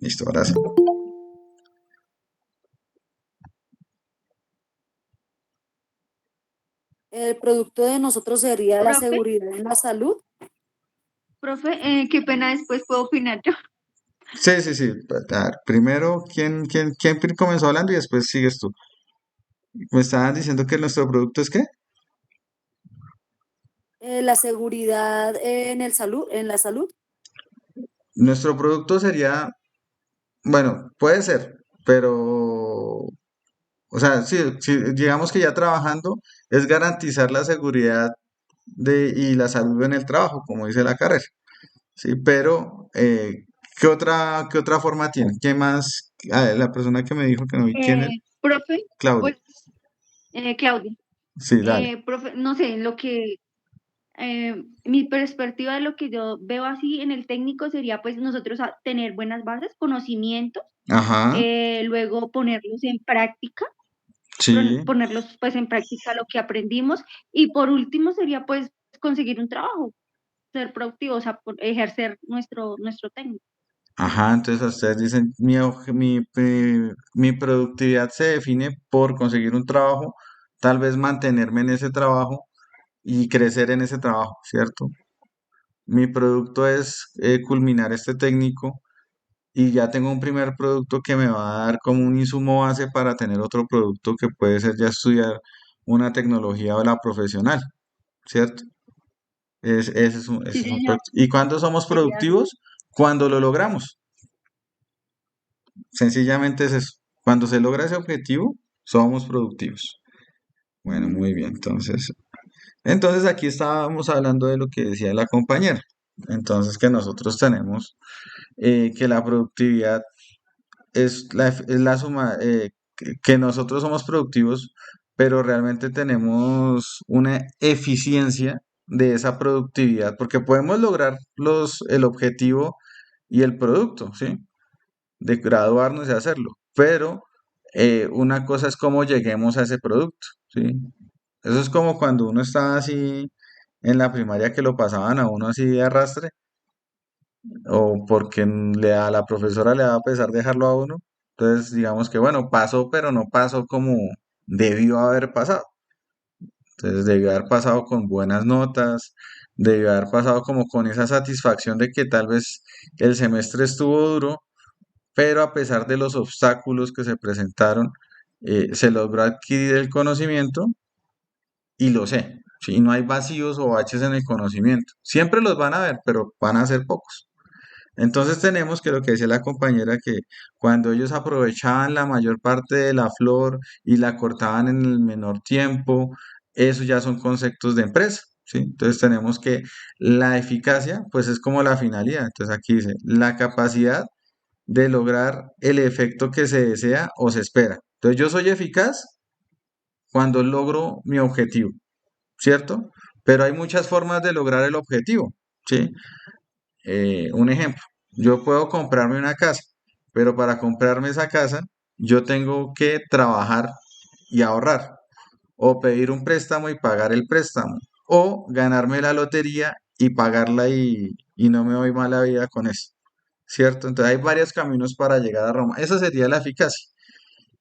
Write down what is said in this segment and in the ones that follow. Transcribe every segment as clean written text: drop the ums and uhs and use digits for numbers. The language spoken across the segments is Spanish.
Listo, ahora sí. El producto de nosotros sería la Profe, seguridad en la salud. profe, qué pena después puedo opinar yo. Sí, sí, sí. A ver, primero, ¿quién comenzó hablando y después sigues tú? Me estaban diciendo que nuestro producto es ¿qué? La seguridad en la salud. Nuestro producto sería, bueno, puede ser, pero, o sea, sí, sí, digamos que ya trabajando es garantizar la seguridad y la salud en el trabajo, como dice la carrera. Sí, pero ¿qué otra forma tiene? ¿Qué más? Ah, la persona que me dijo que no vi quién es, Profe, Claudia. pues, Claudia, Sí, dale. profe, no sé, mi perspectiva de lo que yo veo así en el técnico sería pues nosotros tener buenas bases, conocimientos, Ajá, luego ponerlos en práctica, sí. ponerlos pues en práctica lo que aprendimos y por último sería pues conseguir un trabajo, ser productivos, o sea, ejercer nuestro técnico. Ajá, entonces ustedes dicen, mi productividad se define por conseguir un trabajo, tal vez mantenerme en ese trabajo y crecer en ese trabajo, ¿cierto? Mi producto es culminar este técnico y ya tengo un primer producto que me va a dar como un insumo base para tener otro producto que puede ser ya estudiar una tecnología o la profesional, ¿cierto? Ese Sí, es un señor, producto. ¿Y cuándo somos sería productivos? Cuando lo logramos. Sencillamente es eso. Cuando se logra ese objetivo, somos productivos. Bueno, muy bien. Entonces aquí estábamos hablando de lo que decía la compañera. Entonces que nosotros tenemos que la productividad es la suma, que nosotros somos productivos, pero realmente tenemos una eficiencia de esa productividad, porque podemos lograr el objetivo y el producto, ¿sí? De graduarnos y hacerlo, pero una cosa es cómo lleguemos a ese producto, ¿sí? Eso es como cuando uno estaba así en la primaria que lo pasaban a uno así de arrastre, o porque la profesora le va a pesar dejarlo a uno. Entonces, digamos que bueno, pasó, pero no pasó como debió haber pasado. Entonces, debió haber pasado con buenas notas, debió haber pasado como con esa satisfacción de que tal vez el semestre estuvo duro, pero a pesar de los obstáculos que se presentaron, se logró adquirir el conocimiento y lo sé. ¿Sí? No hay vacíos o baches en el conocimiento. Siempre los van a ver, pero van a ser pocos. Entonces tenemos que lo que decía la compañera, que cuando ellos aprovechaban la mayor parte de la flor y la cortaban en el menor tiempo, eso ya son conceptos de empresa, ¿sí? Entonces tenemos que la eficacia, pues es como la finalidad. Entonces aquí dice, la capacidad de lograr el efecto que se desea o se espera. Entonces yo soy eficaz cuando logro mi objetivo, ¿cierto? Pero hay muchas formas de lograr el objetivo, ¿sí? Un ejemplo, yo puedo comprarme una casa, pero para comprarme esa casa, yo tengo que trabajar y ahorrar, o pedir un préstamo y pagar el préstamo, o ganarme la lotería y pagarla y no me doy mala vida con eso, ¿cierto? Entonces hay varios caminos para llegar a Roma. Esa sería la eficacia.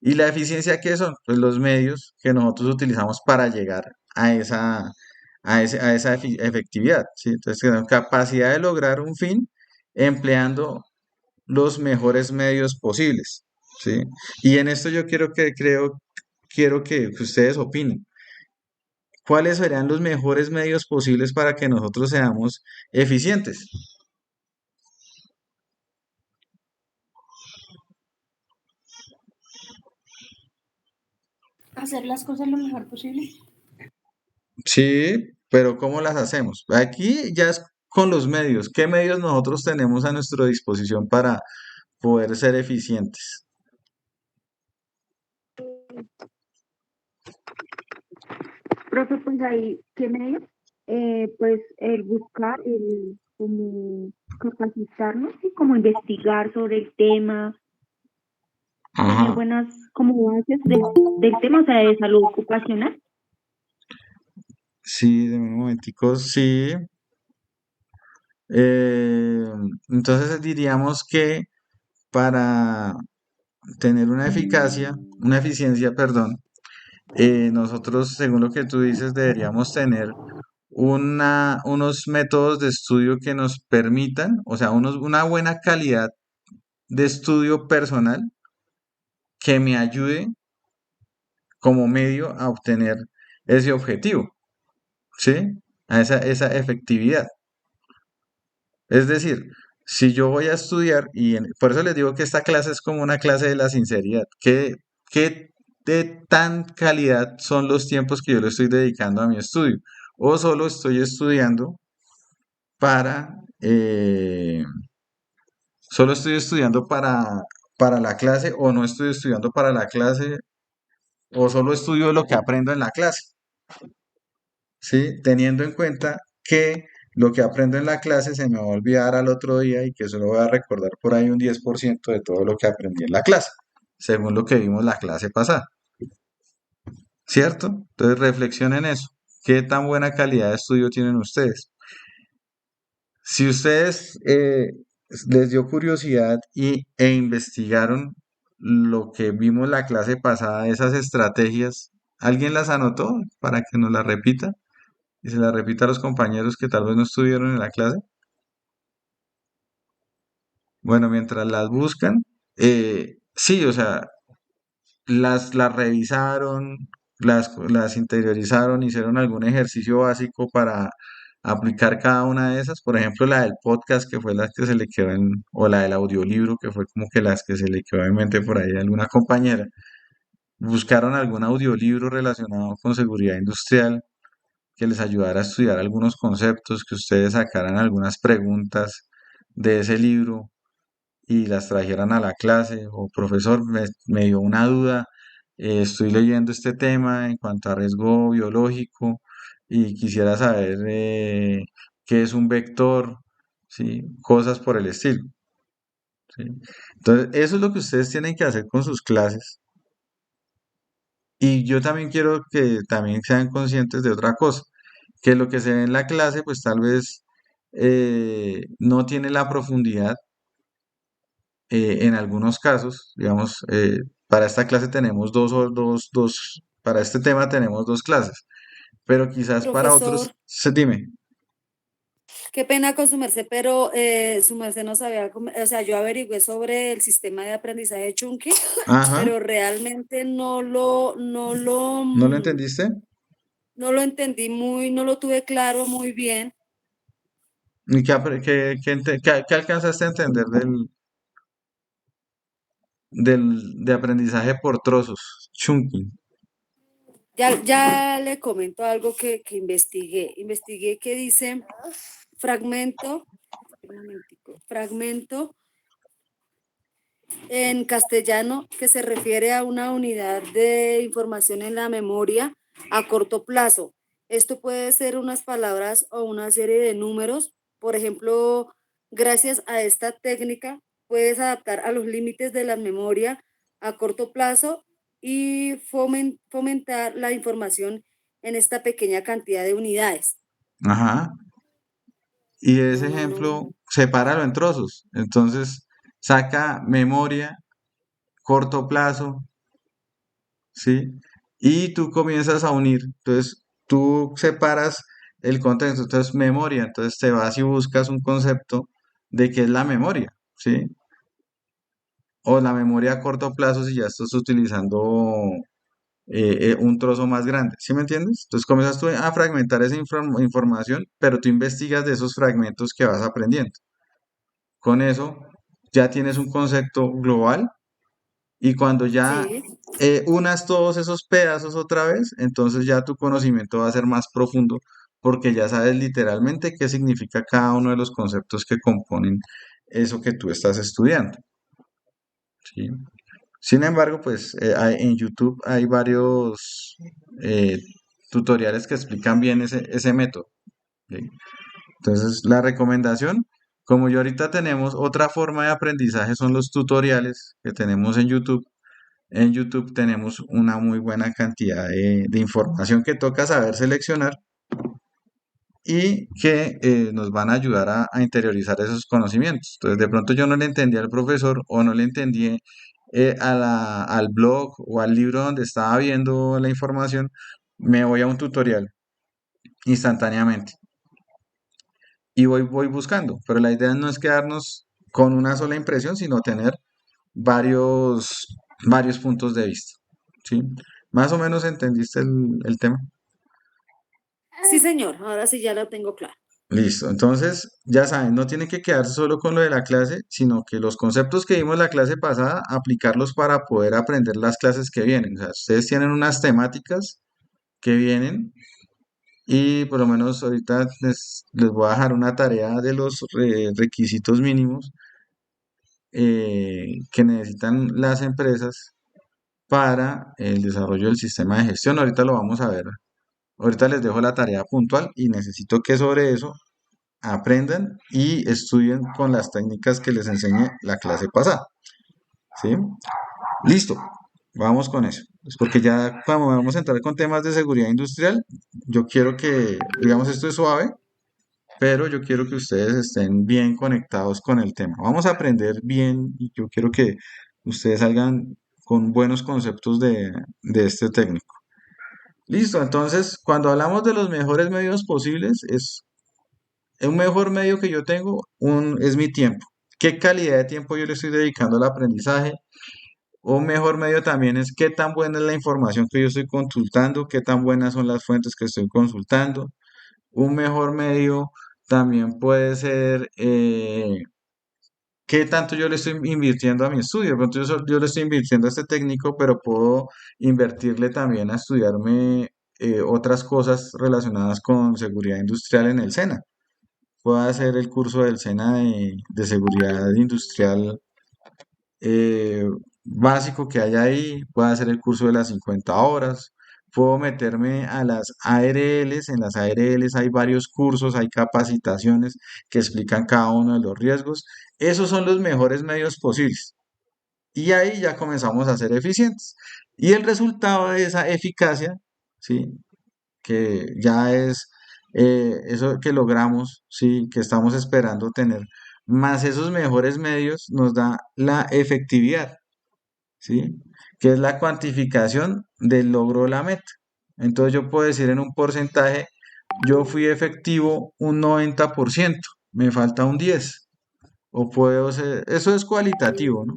¿Y la eficiencia qué son? Pues los medios que nosotros utilizamos para llegar a esa efectividad, ¿sí? Entonces, tenemos capacidad de lograr un fin empleando los mejores medios posibles, ¿sí? Y en esto yo quiero que ustedes opinen. ¿Cuáles serían los mejores medios posibles para que nosotros seamos eficientes? Hacer las cosas lo mejor posible. Sí, pero ¿cómo las hacemos? Aquí ya es con los medios. ¿Qué medios nosotros tenemos a nuestra disposición para poder ser eficientes? Profe, pues ahí, ¿qué medio? Pues el buscar, el como capacitarnos y como investigar sobre el tema, tener Ajá. buenas como bases del tema, o sea, de salud ocupacional. Sí, de un momentico, sí. Eh, entonces diríamos que para tener una eficiencia, perdón, nosotros, según lo que tú dices, deberíamos tener unos métodos de estudio que nos permitan, o sea, una buena calidad de estudio personal que me ayude como medio a obtener ese objetivo, ¿sí? A esa efectividad. Es decir, si yo voy a estudiar, por eso les digo que esta clase es como una clase de la sinceridad, ¿qué de tan calidad son los tiempos que yo le estoy dedicando a mi estudio? O solo estoy estudiando para, solo estoy estudiando para la clase, o no estoy estudiando para la clase, o solo estudio lo que aprendo en la clase. ¿Sí? Teniendo en cuenta que lo que aprendo en la clase se me va a olvidar al otro día y que solo voy a recordar por ahí un 10% de todo lo que aprendí en la clase, según lo que vimos la clase pasada, ¿cierto? Entonces reflexionen eso. ¿Qué tan buena calidad de estudio tienen ustedes? Si ustedes les dio curiosidad e investigaron lo que vimos la clase pasada, esas estrategias, ¿alguien las anotó para que nos las repita? Y se la repita a los compañeros que tal vez no estuvieron en la clase. Bueno, mientras las buscan, sí, o sea, las revisaron, las interiorizaron, hicieron algún ejercicio básico para aplicar cada una de esas. Por ejemplo, la del podcast, que fue la que se le quedó o la del audiolibro, que fue como que las que se le quedó en mente por ahí a alguna compañera. Buscaron algún audiolibro relacionado con seguridad industrial que les ayudara a estudiar algunos conceptos, que ustedes sacaran algunas preguntas de ese libro y las trajeran a la clase, o profesor, me dio una duda, estoy leyendo este tema en cuanto a riesgo biológico y quisiera saber qué es un vector, ¿sí? Cosas por el estilo, ¿sí? Entonces, eso es lo que ustedes tienen que hacer con sus clases. Y yo también quiero que también sean conscientes de otra cosa, que lo que se ve en la clase, pues tal vez no tiene la profundidad en algunos casos. Digamos, para esta clase tenemos para este tema tenemos dos clases, pero quizás para Profesor, otros, dime. qué pena con su merced, pero su merced no sabía, o sea, yo averigüé sobre el sistema de aprendizaje de Chunky, Ajá, pero realmente ¿no lo entendiste? no lo entendí no lo tuve claro muy bien. ¿Y qué alcanzaste a entender de aprendizaje por trozos? Chunking. Ya le comento algo que investigué. Investigué que dice fragmento, un momentico, fragmento en castellano que se refiere a una unidad de información en la memoria a corto plazo. Esto puede ser unas palabras o una serie de números. Por ejemplo, gracias a esta técnica puedes adaptar a los límites de la memoria a corto plazo y fomentar la información en esta pequeña cantidad de unidades. Ajá. Y ese No. ejemplo, sepáralo en trozos. Entonces, saca memoria, corto plazo, ¿sí? Y tú comienzas a unir. Entonces, tú separas el contexto. Entonces, memoria. Entonces, te vas y buscas un concepto de qué es la memoria, ¿sí? O la memoria a corto plazo si ya estás utilizando un trozo más grande, ¿sí me entiendes? Entonces, comienzas tú a fragmentar esa información, pero tú investigas de esos fragmentos que vas aprendiendo. Con eso ya tienes un concepto global, y cuando ya Sí, unas todos esos pedazos otra vez, entonces ya tu conocimiento va a ser más profundo porque ya sabes literalmente qué significa cada uno de los conceptos que componen eso que tú estás estudiando, ¿sí? Sin embargo, pues en YouTube hay varios eh, tutoriales que explican bien ese método, ¿sí? Entonces, la recomendación, como yo ahorita tenemos otra forma de aprendizaje, son los tutoriales que tenemos en YouTube. En YouTube tenemos una muy buena cantidad de información que toca saber seleccionar y que nos van a ayudar a interiorizar esos conocimientos. Entonces, de pronto yo no le entendía al profesor o no le entendí al blog o al libro donde estaba viendo la información, me voy a un tutorial instantáneamente y voy buscando. Pero la idea no es quedarnos con una sola impresión, sino tener varios, varios puntos de vista. ¿Sí? Más o menos entendiste el tema. Sí, señor, ahora sí ya lo tengo claro. Listo, entonces ya saben, no tienen que quedarse solo con lo de la clase, sino que los conceptos que vimos la clase pasada, aplicarlos para poder aprender las clases que vienen. O sea, ustedes tienen unas temáticas que vienen y por lo menos ahorita les voy a dejar una tarea de los requisitos mínimos que necesitan las empresas para el desarrollo del sistema de gestión. Ahorita lo vamos a ver. Ahorita les dejo la tarea puntual y necesito que sobre eso aprendan y estudien con las técnicas que les enseñé la clase pasada. ¿Sí? Listo, vamos con eso. Es porque ya cuando vamos a entrar con temas de seguridad industrial, yo quiero que, digamos, esto es suave, pero yo quiero que ustedes estén bien conectados con el tema. Vamos a aprender bien y yo quiero que ustedes salgan con buenos conceptos de este técnico. Listo, entonces, cuando hablamos de los mejores medios posibles, es un mejor medio que yo tengo es mi tiempo. ¿Qué calidad de tiempo yo le estoy dedicando al aprendizaje? Un mejor medio también es qué tan buena es la información que yo estoy consultando, qué tan buenas son las fuentes que estoy consultando. Un mejor medio también puede ser qué tanto yo le estoy invirtiendo a mi estudio. De pronto yo le estoy invirtiendo a este técnico, pero puedo invertirle también a estudiarme otras cosas relacionadas con seguridad industrial en el SENA. Puedo hacer el curso del SENA de seguridad industrial básico que hay ahí, puedo hacer el curso de las 50 horas, puedo meterme a las ARLs, en las ARLs hay varios cursos, hay capacitaciones que explican cada uno de los riesgos. Esos son los mejores medios posibles. Y ahí ya comenzamos a ser eficientes. Y el resultado de esa eficacia, ¿sí? Que ya es eso que logramos, sí, que estamos esperando tener, más esos mejores medios nos da la efectividad, ¿sí? Que es la cuantificación del logro de la meta. Entonces yo puedo decir en un porcentaje, yo fui efectivo un 90%, me falta un 10%, o puedo ser, eso es cualitativo, ¿no?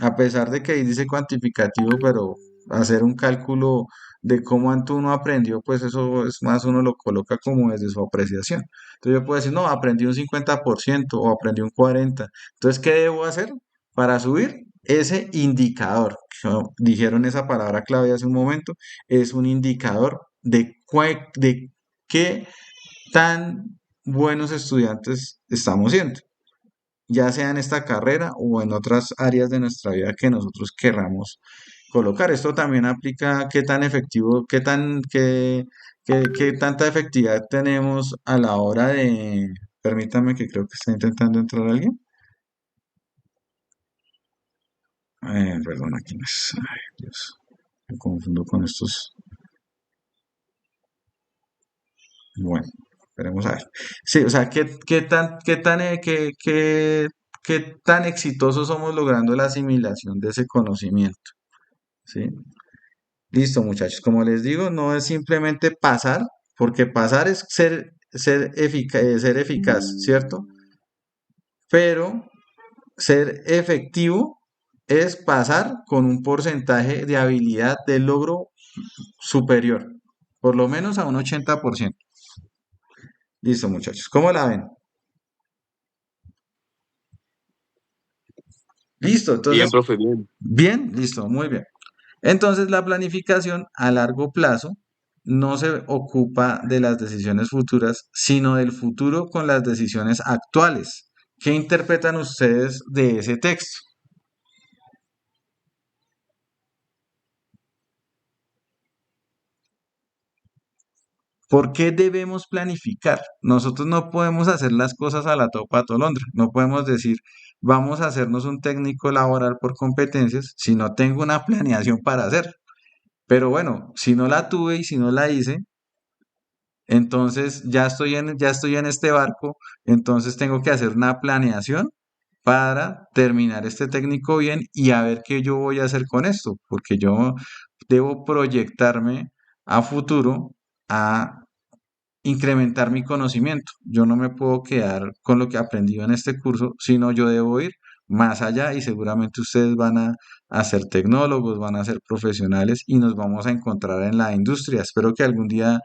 A pesar de que ahí dice cuantificativo, pero hacer un cálculo de cómo uno aprendió, pues eso es más, uno lo coloca como desde su apreciación. Entonces yo puedo decir, no, aprendí un 50% o aprendí un 40%. Entonces, ¿qué debo hacer para subir? Ese indicador, dijeron esa palabra clave hace un momento, es un indicador de qué tan buenos estudiantes estamos siendo, ya sea en esta carrera o en otras áreas de nuestra vida que nosotros querramos colocar. Esto también aplica a qué tan efectivo, qué tanta efectividad tenemos a la hora de, permítame que creo que está intentando entrar alguien. Perdón, aquí no es. Ay, Dios, me confundo con estos. Bueno, esperemos a ver. Sí, o sea, qué tan exitosos somos logrando la asimilación de ese conocimiento. ¿Sí? Listo, muchachos. Como les digo, no es simplemente pasar, porque pasar es ser eficaz, ¿cierto? Pero ser efectivo es pasar con un porcentaje de habilidad de logro superior, por lo menos a un 80%. Listo, muchachos. ¿Cómo la ven? Listo, Bien, entonces, profe, bien. bien, listo, muy bien. Entonces, la planificación a largo plazo no se ocupa de las decisiones futuras, sino del futuro con las decisiones actuales. ¿Qué interpretan ustedes de ese texto? ¿Por qué debemos planificar? Nosotros no podemos hacer las cosas a la topa tolondra. No podemos decir, vamos a hacernos un técnico laboral por competencias si no tengo una planeación para hacer. Pero bueno, si no la tuve y si no la hice, Entonces ya estoy en este barco, entonces tengo que hacer una planeación para terminar este técnico bien y a ver qué yo voy a hacer con esto, porque yo debo proyectarme a futuro a incrementar mi conocimiento. Yo no me puedo quedar con lo que he aprendido en este curso, sino yo debo ir más allá y seguramente ustedes van a ser tecnólogos, van a ser profesionales y nos vamos a encontrar en la industria. Espero que algún día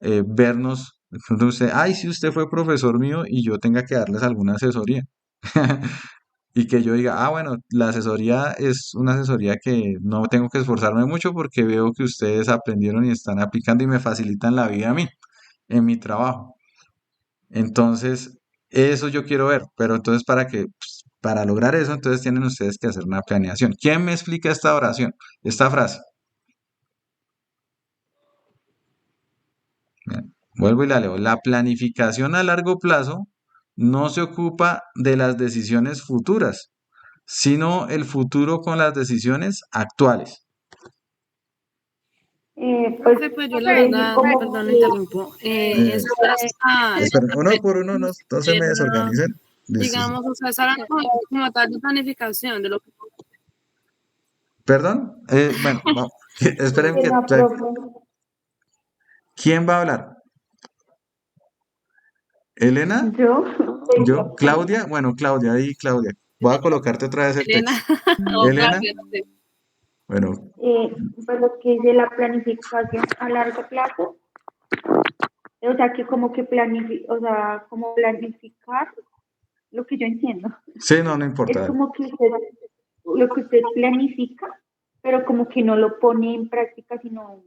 vernos, de pronto usted, ay, si usted fue profesor mío y yo tenga que darles alguna asesoría. Y que yo diga, ah, bueno, la asesoría es una asesoría que no tengo que esforzarme mucho porque veo que ustedes aprendieron y están aplicando y me facilitan la vida a mí en mi trabajo. Entonces, eso yo quiero ver, pero entonces para lograr eso, entonces tienen ustedes que hacer una planeación. ¿Quién me explica esta oración, esta frase? Bien, vuelvo y la leo. La planificación a largo plazo no se ocupa de las decisiones futuras, sino el futuro con las decisiones actuales. Pues Profe, pues yo la es verdad, como perdón, le que interrumpo. Esa frase Esperen, uno por uno, no, no se me era, desorganicen. Listo. digamos, o sea, es hablando como tal de planificación, de lo que ¿Perdón? Bueno, esperen que... la profe, ¿Quién va a hablar? ¿Elena? yo, ¿Yo? ¿Claudia? Bueno, Claudia, ahí Claudia. Voy a colocarte otra vez el Elena, texto. o ¿Elena? Claudia, no sé. Bueno, pues lo que dice la planificación a largo plazo, o sea, que como que o sea, como planificar, lo que yo entiendo, sí, no, no es importa. como que lo que usted planifica, pero como que no lo pone en práctica, sino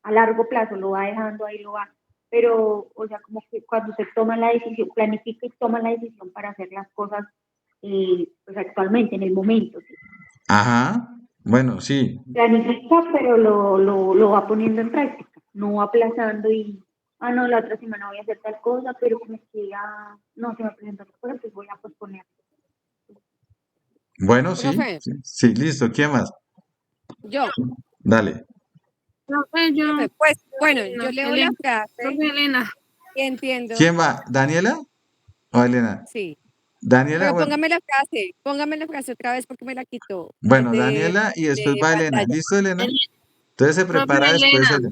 a largo plazo, lo va dejando ahí, lo va. Pero, o sea, como que cuando se toma la decisión, planifica y toma la decisión para hacer las cosas, pues actualmente, en el momento, ¿sí? Ajá. Bueno, sí. Planifica, pero lo va poniendo en práctica, no va aplazando y, ah, no, la otra semana voy a hacer tal cosa, pero como que ya, no, se me presentó otra cosa, pues voy a posponer. Bueno, sí. Profe, Sí, sí, listo. ¿Quién más? yo, Dale. Profe, yo, profe, pues, bueno, yo Elena, leo la Elena, frase profe Elena, y entiendo, ¿Quién va? ¿Daniela o Elena? sí. Daniela, Pero bueno. póngame la frase otra vez porque me la quitó Bueno, Daniela y después de va Elena. pantalla. ¿Listo, Elena? El- Entonces se profe prepara después Elena. Elena.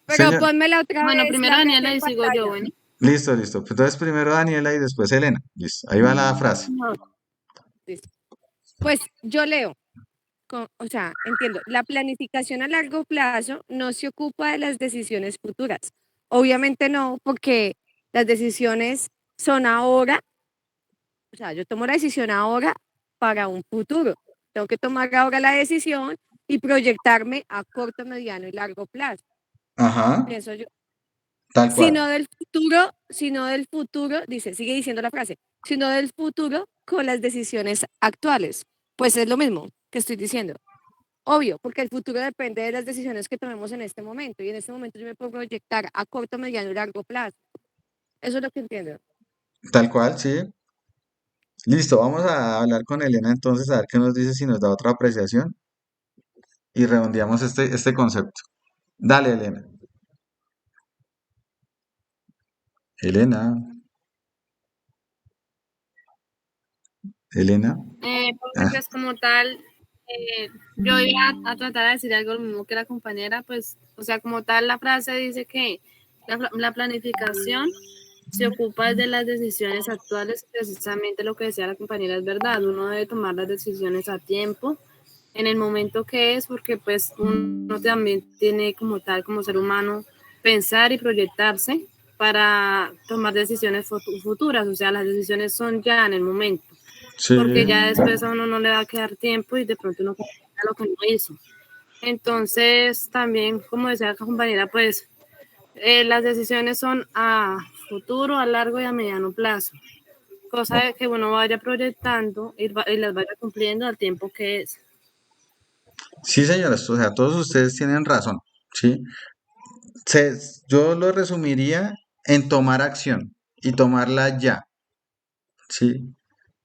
Pero Señor, pónmela otra Bueno, vez primero la frase Daniela en y sigo yo, pantalla. bueno. listo, listo. Entonces primero Daniela y después Elena. Listo. Ahí va la frase. No, Listo. Pues yo leo, o sea, entiendo, la planificación a largo plazo no se ocupa de las decisiones futuras. Obviamente no, porque las decisiones son ahora, o sea, yo tomo la decisión ahora para un futuro. Tengo que tomar ahora la decisión y proyectarme a corto, mediano y largo plazo. Ajá, Pienso yo. tal cual. Sino del futuro, dice, sigue diciendo la frase, sino del futuro con las decisiones actuales. Pues es lo mismo que estoy diciendo. Obvio, porque el futuro depende de las decisiones que tomemos en este momento. Y en este momento yo me puedo proyectar a corto, mediano y largo plazo. Eso es lo que entiendo. Tal cual, sí. Listo, vamos a hablar con Elena entonces a ver qué nos dice si nos da otra apreciación y redondeamos este concepto. Dale, Elena. Elena, Elena. profe, Ah, pues como tal, yo iba a tratar de decir algo lo mismo que la compañera, pues, o sea, como tal, la frase dice que la planificación se ocupa de las decisiones actuales, precisamente lo que decía la compañera es verdad, uno debe tomar las decisiones a tiempo, en el momento que es, porque pues uno también tiene como tal, como ser humano, pensar y proyectarse para tomar decisiones futuras, o sea, las decisiones son ya en el momento, sí, porque ya después a uno no le va a quedar tiempo y de pronto uno complica lo que no hizo. Entonces, también, como decía la compañera, pues las decisiones son a futuro, a largo y a mediano plazo, cosa de que uno vaya proyectando y las vaya cumpliendo al tiempo que es. sí, señoras, o sea, todos ustedes tienen razón, ¿sí? Yo lo resumiría en tomar acción y tomarla ya, ¿sí?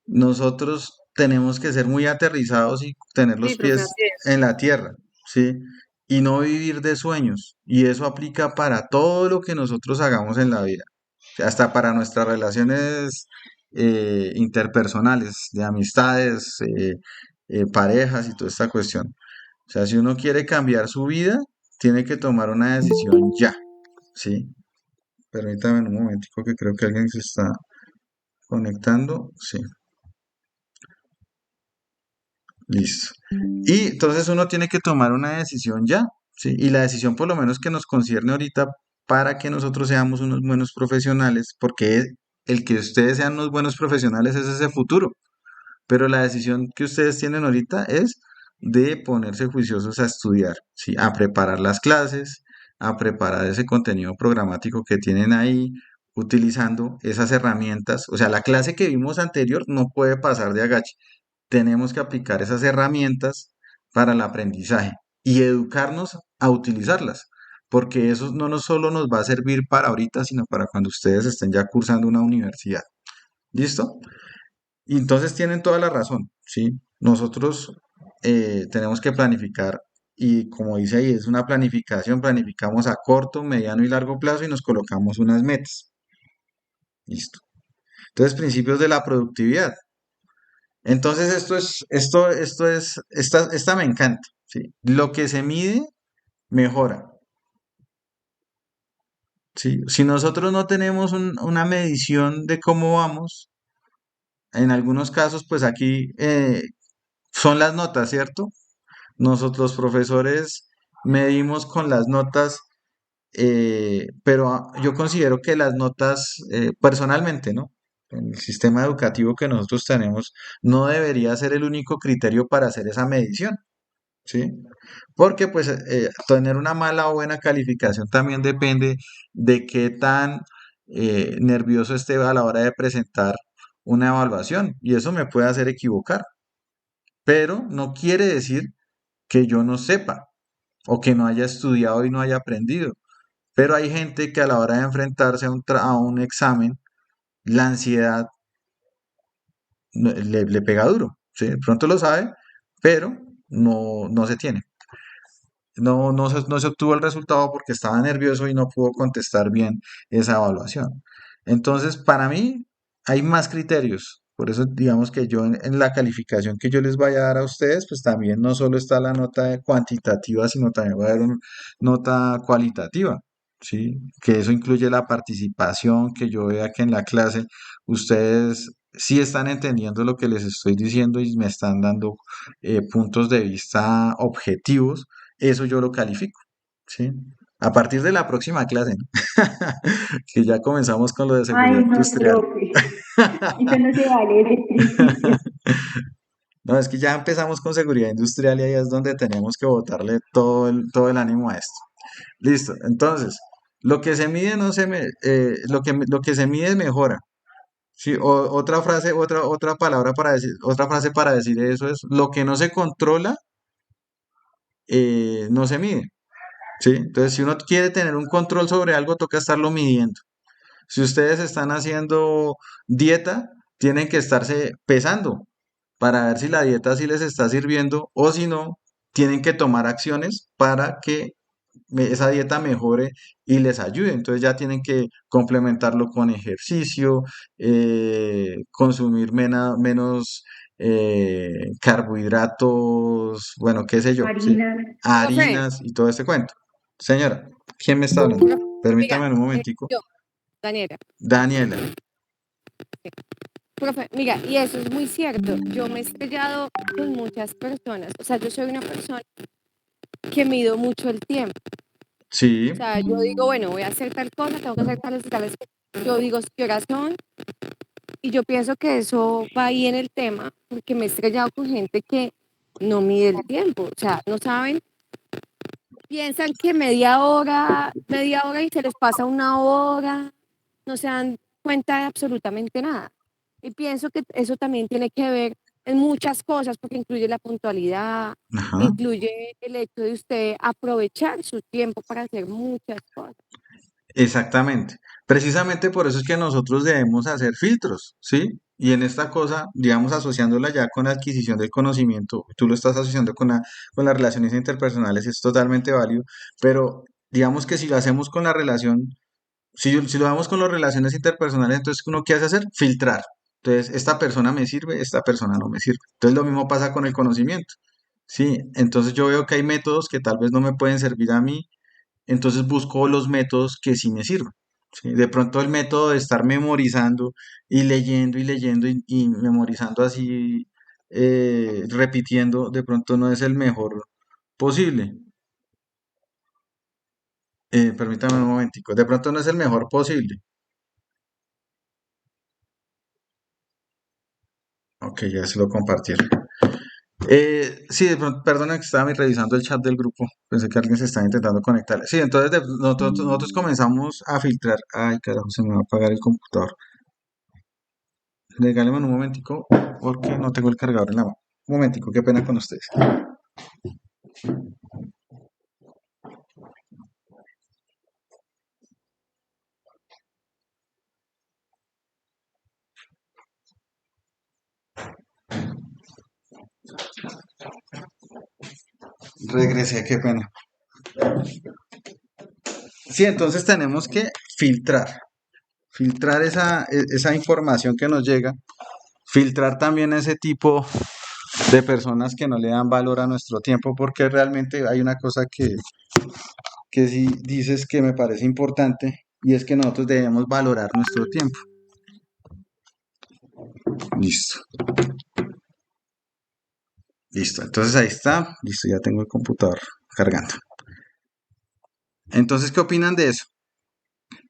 Nosotros tenemos que ser muy aterrizados y tener Sí, los profe, pies así es. en la tierra, ¿sí? y no vivir de sueños. Y eso aplica para todo lo que nosotros hagamos en la vida, hasta para nuestras relaciones interpersonales, de amistades, parejas y toda esta cuestión. O sea, si uno quiere cambiar su vida, tiene que tomar una decisión ya, ¿sí? Permítame un momentico que creo que alguien se está conectando. Sí, listo. Y entonces uno tiene que tomar una decisión ya, ¿sí? Y la decisión por lo menos que nos concierne ahorita para que nosotros seamos unos buenos profesionales, porque el que ustedes sean unos buenos profesionales es ese futuro. Pero la decisión que ustedes tienen ahorita es de ponerse juiciosos a estudiar, ¿sí? A preparar las clases, a preparar ese contenido programático que tienen ahí, utilizando esas herramientas. O sea, la clase que vimos anterior no puede pasar de agache. Tenemos que aplicar esas herramientas para el aprendizaje y educarnos a utilizarlas, porque eso no solo nos va a servir para ahorita, sino para cuando ustedes estén ya cursando una universidad. ¿Listo? Y entonces tienen toda la razón, ¿sí? Nosotros tenemos que planificar y como dice ahí, es una planificación, planificamos a corto, mediano y largo plazo y nos colocamos unas metas. Listo. Entonces, principios de la productividad. Entonces, esta me encanta, ¿sí? Lo que se mide, mejora, ¿sí? Si nosotros no tenemos una medición de cómo vamos, en algunos casos, pues aquí son las notas, ¿cierto? Nosotros los profesores medimos con las notas, pero yo considero que las notas, personalmente, ¿no? En el sistema educativo que nosotros tenemos, no debería ser el único criterio para hacer esa medición, ¿sí? Porque pues tener una mala o buena calificación también depende de qué tan nervioso esté a la hora de presentar una evaluación y eso me puede hacer equivocar, pero no quiere decir que yo no sepa o que no haya estudiado y no haya aprendido. Pero hay gente que a la hora de enfrentarse a un examen, la ansiedad le pega duro, ¿sí? De pronto lo sabe, pero no se tiene. No se obtuvo el resultado porque estaba nervioso y no pudo contestar bien esa evaluación. Entonces, para mí, hay más criterios. Por eso, digamos que yo en la calificación que yo les vaya a dar a ustedes, pues también no solo está la nota cuantitativa, sino también va a haber una nota cualitativa, ¿sí? Que eso incluye la participación, que yo vea que en la clase ustedes sí están entendiendo lo que les estoy diciendo y me están dando puntos de vista objetivos, eso yo lo califico, ¿sí? A partir de la próxima clase, ¿no? Que ya comenzamos con lo de seguridad Ay, no, industrial. profe. Eso no se vale desde el principio. No, es que ya empezamos con seguridad industrial y ahí es donde tenemos que botarle todo el ánimo a esto. Listo, entonces, lo que se mide no se me, lo que se mide mejora. Sí, otra frase, otra palabra para decir, otra frase para decir eso es, lo que no se controla, no se mide. ¿Sí? Entonces, si uno quiere tener un control sobre algo, toca estarlo midiendo. Si ustedes están haciendo dieta, tienen que estarse pesando para ver si la dieta sí les está sirviendo o si no, tienen que tomar acciones para que esa dieta mejore y les ayude. Entonces ya tienen que complementarlo con ejercicio, consumir menos carbohidratos, bueno, qué sé yo, ¿sí? Harina. Profe, Harinas y todo este cuento. Señora, ¿quién me está hablando? profe, mira, Permítame un momentico. yo, Daniela, Daniela. profe, mira, y eso es muy cierto. Yo me he estrellado con muchas personas. O sea, yo soy una persona que mido mucho el tiempo. Sí, O sea, yo digo, bueno, voy a hacer tal cosa, tengo que hacer tales y tales. Yo digo, ¿qué horas son? Y yo pienso que eso va ahí en el tema, porque me he estrellado con gente que no mide el tiempo. O sea, no saben, piensan que media hora y se les pasa una hora, no se dan cuenta de absolutamente nada. Y pienso que eso también tiene que ver en muchas cosas, porque incluye la puntualidad, ajá, incluye el hecho de usted aprovechar su tiempo para hacer muchas cosas. exactamente. Precisamente por eso es que nosotros debemos hacer filtros, ¿sí? Y en esta cosa, digamos, asociándola ya con la adquisición del conocimiento, tú lo estás asociando con las relaciones interpersonales, es totalmente válido, pero digamos que si lo hacemos con la relación, si lo damos con las relaciones interpersonales, entonces uno qué hace hacer? Filtrar. Entonces, esta persona me sirve, esta persona no me sirve. Entonces, lo mismo pasa con el conocimiento. Sí, entonces yo veo que hay métodos que tal vez no me pueden servir a mí, entonces busco los métodos que sí me sirven. ¿Sí? De pronto el método de estar memorizando y leyendo y memorizando así, repitiendo, de pronto no es el mejor posible. Permítame un momentico. De pronto no es el mejor posible. Ok, ya se lo compartieron. Sí, de pronto, perdona que estaba revisando el chat del grupo. Pensé que alguien se estaba intentando conectar. Sí, entonces nosotros comenzamos a filtrar. Ay, carajo, se me va a apagar el computador. Regáleme un momentico porque no tengo el cargador en la mano. Un momentico, qué pena con ustedes. Regresé, qué pena. Sí, entonces tenemos que filtrar. Filtrar esa información que nos llega. Filtrar también ese tipo de personas que no le dan valor a nuestro tiempo, porque realmente hay una cosa que sí dices que me parece importante y es que nosotros debemos valorar nuestro tiempo. Listo, listo. Entonces ahí está. Listo, ya tengo el computador cargando. Entonces, ¿qué opinan de eso?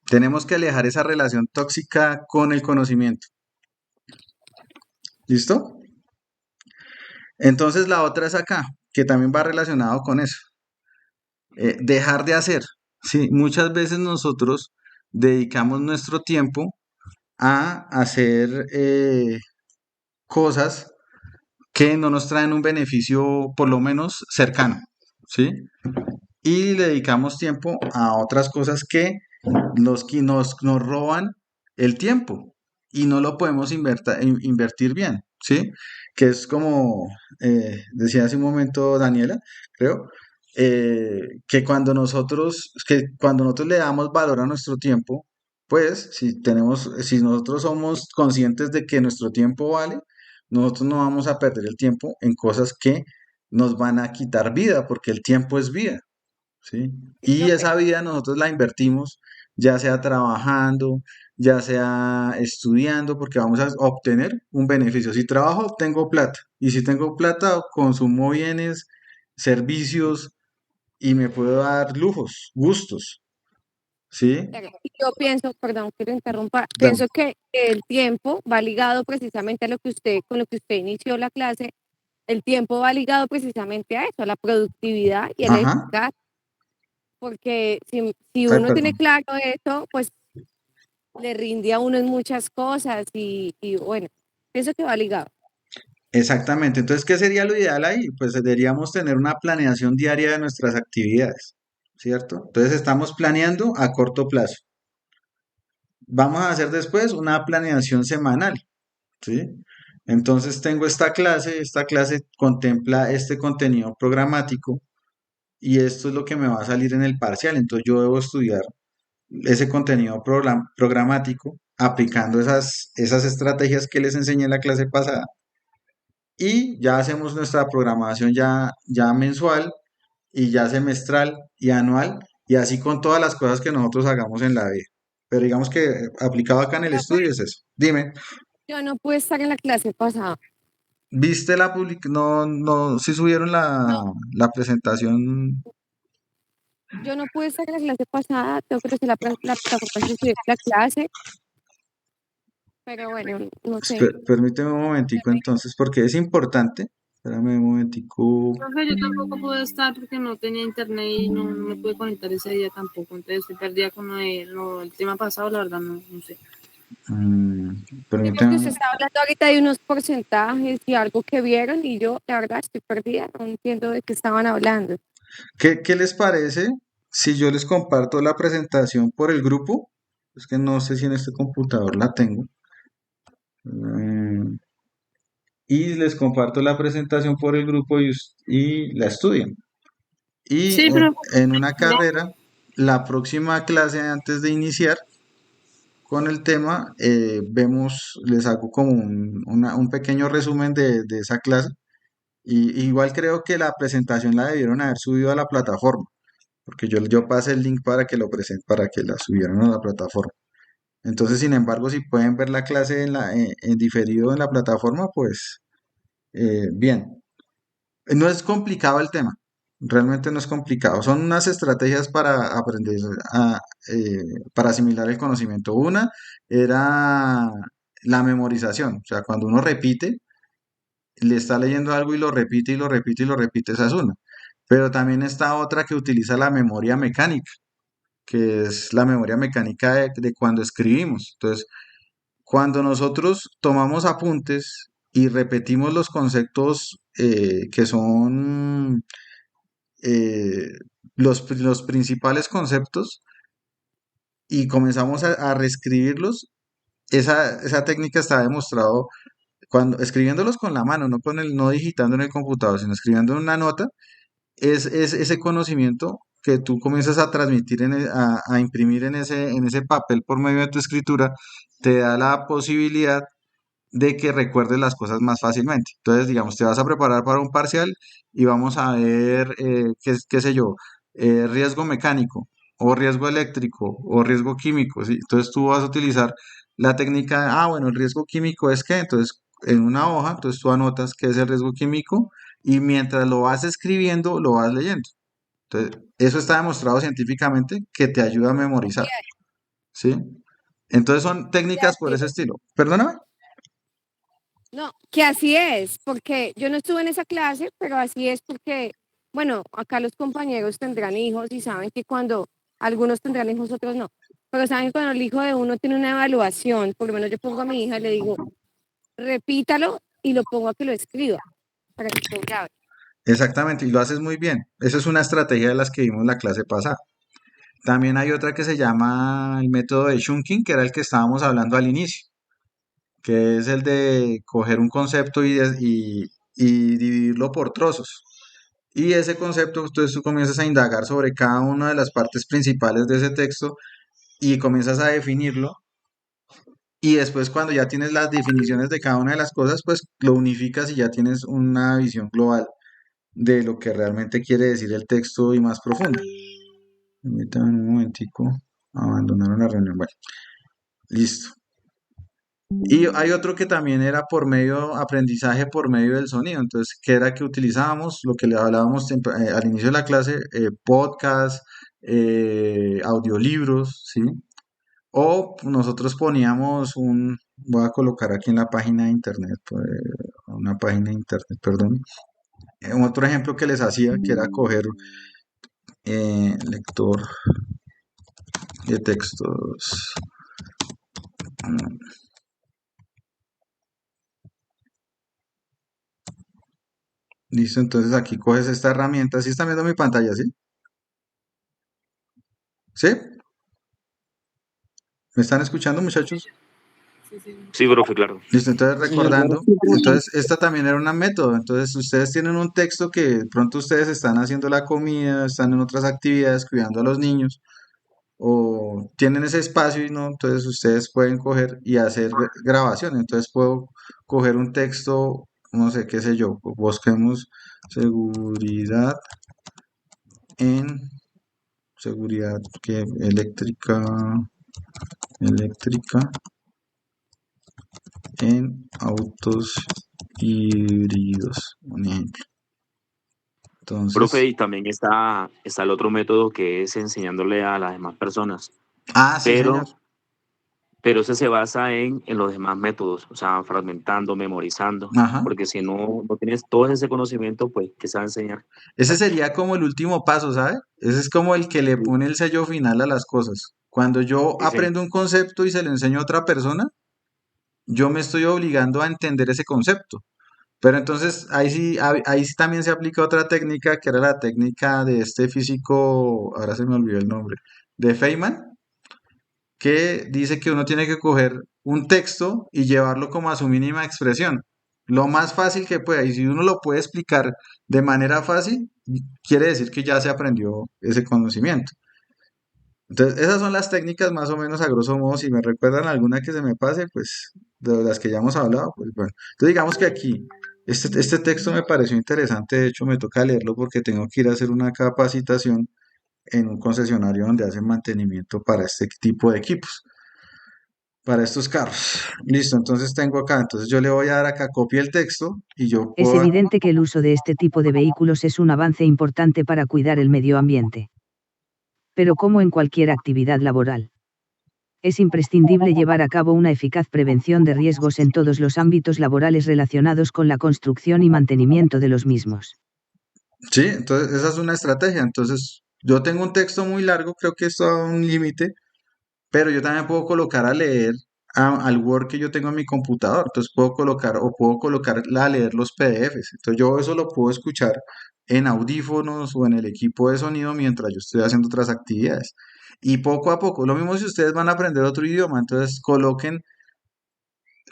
Tenemos que alejar esa relación tóxica con el conocimiento. ¿Listo? Entonces la otra es acá, que también va relacionado con eso. Dejar de hacer. Sí, muchas veces nosotros dedicamos nuestro tiempo a hacer cosas que no nos traen un beneficio por lo menos cercano, ¿sí? Y le dedicamos tiempo a otras cosas que nos roban el tiempo y no lo podemos invertir bien, ¿sí? Que es como decía hace un momento Daniela, creo, que cuando nosotros le damos valor a nuestro tiempo, pues si nosotros somos conscientes de que nuestro tiempo vale, nosotros no vamos a perder el tiempo en cosas que nos van a quitar vida, porque el tiempo es vida. ¿Sí? Sí, Y profe. esa vida nosotros la invertimos, ya sea trabajando, ya sea estudiando, porque vamos a obtener un beneficio. Si trabajo, obtengo plata. Y si tengo plata, consumo bienes, servicios y me puedo dar lujos, gustos. ¿Sí? Claro, y yo pienso, perdón que lo interrumpa, Claro. pienso que el tiempo va ligado precisamente a lo que usted, con lo que usted inició la clase, el tiempo va ligado precisamente a eso, a la productividad y a la Ajá. eficacia, porque si Ay, uno tiene perdón. claro eso, pues le rinde a uno en muchas cosas y bueno, pienso que va ligado. Exactamente. Entonces, ¿qué sería lo ideal ahí? Pues deberíamos tener una planeación diaria de nuestras actividades, ¿cierto? Entonces, estamos planeando a corto plazo. Vamos a hacer después una planeación semanal, ¿sí? Entonces tengo esta clase contempla este contenido programático y esto es lo que me va a salir en el parcial. Entonces yo debo estudiar ese contenido programático aplicando esas estrategias que les enseñé en la clase pasada y ya hacemos nuestra programación ya mensual y ya semestral y anual y así con todas las cosas que nosotros hagamos en la vida. Pero digamos que aplicado acá en el Profe, estudio es eso. Dime, yo no pude estar en la clase pasada. ¿viste la publicación? No, no, sí subieron No, la presentación. yo no pude estar en la clase pasada, tengo que revisar la plataforma de subir la clase, pero bueno, no sé. Permíteme un momentico entonces, porque es importante. Espérame un momentico. Profe, yo tampoco pude estar porque no tenía internet y no me pude conectar ese día tampoco. Entonces estoy perdida con el tema pasado, la verdad no sé. Mm, Sí, porque permíteme. usted estaba hablando ahorita de unos porcentajes y algo que vieron y yo, la verdad, estoy perdida, no entiendo de qué estaban hablando. ¿Qué les parece si yo les comparto la presentación por el grupo? Es que no sé si en este computador la tengo. Mm, y les comparto la presentación por el grupo y la estudian. Y Sí, profe. en una carrera, la próxima clase antes de iniciar con el tema, les hago como un pequeño resumen de esa clase. Y igual creo que la presentación la debieron haber subido a la plataforma, porque yo pasé el link para que para que la subieran a la plataforma. Entonces, sin embargo, si pueden ver la clase en diferido en la plataforma, pues bien. No es complicado el tema, realmente no es complicado. Son unas estrategias para aprender a, eh, para asimilar el conocimiento. Una era la memorización, o sea, cuando uno repite, le está leyendo algo y lo repite y lo repite y lo repite, esa es una. Pero también está otra que utiliza la memoria mecánica, que es la memoria mecánica de cuando escribimos. Entonces, cuando nosotros tomamos apuntes y repetimos los conceptos que son eh, los principales conceptos y comenzamos a reescribirlos, esa técnica está demostrado cuando escribiéndolos con la mano, no digitando en el computador, sino escribiendo en una nota, es ese conocimiento que tú comienzas a transmitir, a imprimir en ese papel por medio de tu escritura, te da la posibilidad de que recuerdes las cosas más fácilmente. Entonces, digamos, te vas a preparar para un parcial y vamos a ver, qué sé yo, riesgo mecánico o riesgo eléctrico o riesgo químico, ¿sí? Entonces tú vas a utilizar la técnica, bueno, el riesgo químico es que, entonces en una hoja, entonces tú anotas qué es el riesgo químico y mientras lo vas escribiendo, lo vas leyendo. Entonces, eso está demostrado científicamente que te ayuda a memorizar, ¿sí? Entonces son técnicas por ese estilo. Perdóname. No, que así es, porque yo no estuve en esa clase, pero así es porque, bueno, acá los compañeros tendrán hijos y saben que cuando algunos tendrán hijos, otros no, pero saben que cuando el hijo de uno tiene una evaluación, por lo menos yo pongo a mi hija y le digo, repítalo y lo pongo a que lo escriba, para que se grabe. Exactamente, y lo haces muy bien. Esa es una estrategia de las que vimos en la clase pasada. También hay otra que se llama el método de Shunking, que era el que estábamos hablando al inicio, que es el de coger un concepto y dividirlo por trozos. Y ese concepto, entonces tú comienzas a indagar sobre cada una de las partes principales de ese texto y comienzas a definirlo. Y después cuando ya tienes las definiciones de cada una de las cosas, pues lo unificas y ya tienes una visión global de lo que realmente quiere decir el texto y más profundo. Permítanme un momentico. Abandonaron la reunión. Bueno, listo. Y hay otro que también era por medio, aprendizaje por medio del sonido. Entonces, que era que utilizábamos, lo que le hablábamos al inicio de la clase, podcast, audiolibros, ¿sí? O nosotros poníamos voy a colocar aquí en la página de internet, pues, una página de internet, perdón. Otro ejemplo que les hacía, que era coger lector de textos. Mm, Listo, entonces aquí coges esta herramienta. ¿Sí están viendo mi pantalla, sí? ¿Sí? ¿Me están escuchando, muchachos? Sí, profe, claro. Listo, entonces recordando, entonces esta también era un método. Entonces ustedes tienen un texto que de pronto ustedes están haciendo la comida, están en otras actividades, cuidando a los niños, o tienen ese espacio y no, entonces ustedes pueden coger y hacer grabación. Entonces puedo coger un texto, no sé, qué sé yo, busquemos seguridad en seguridad que eléctrica en autos híbridos, un ejemplo. Profe, Entonces, y también está el otro método que es enseñándole a las demás personas, sí, señor. pero, pero ese se basa en los demás métodos, o sea, fragmentando, memorizando, Ajá. porque si no tienes todo ese conocimiento, pues, ¿qué se va a enseñar? Ese sería como el último paso, ¿sabe? Ese es como el que le Sí, pone el sello final a las cosas. Cuando yo sí, señor. aprendo un concepto y se lo enseño a otra persona, yo me estoy obligando a entender ese concepto. Pero entonces ahí sí también se aplica otra técnica, que era la técnica de este físico, ahora se me olvidó el nombre, de Feynman, que dice que uno tiene que coger un texto y llevarlo como a su mínima expresión, lo más fácil que pueda. Y si uno lo puede explicar de manera fácil, quiere decir que ya se aprendió ese conocimiento. Entonces, esas son las técnicas más o menos a grosso modo. Si me recuerdan alguna que se me pase, pues de las que ya hemos hablado, pues bueno. Entonces, digamos que aquí, este texto me pareció interesante. De hecho, me toca leerlo porque tengo que ir a hacer una capacitación en un concesionario donde hacen mantenimiento para este tipo de equipos, para estos carros. Listo, entonces tengo acá. Entonces, yo le voy a dar acá, copia el texto y yo Es puedo. evidente que el uso de este tipo de vehículos es un avance importante para cuidar el medio ambiente. Pero como en cualquier actividad laboral, es imprescindible llevar a cabo una eficaz prevención de riesgos en todos los ámbitos laborales relacionados con la construcción y mantenimiento de los mismos. Sí, entonces esa es una estrategia. Entonces, yo tengo un texto muy largo, creo que esto a un límite, pero yo también puedo colocar a leer al Word que yo tengo en mi computador. Entonces puedo colocar o puedo colocar a leer los PDFs. Entonces yo eso lo puedo escuchar en audífonos o en el equipo de sonido mientras yo estoy haciendo otras actividades. Y poco a poco, lo mismo si ustedes van a aprender otro idioma, entonces coloquen,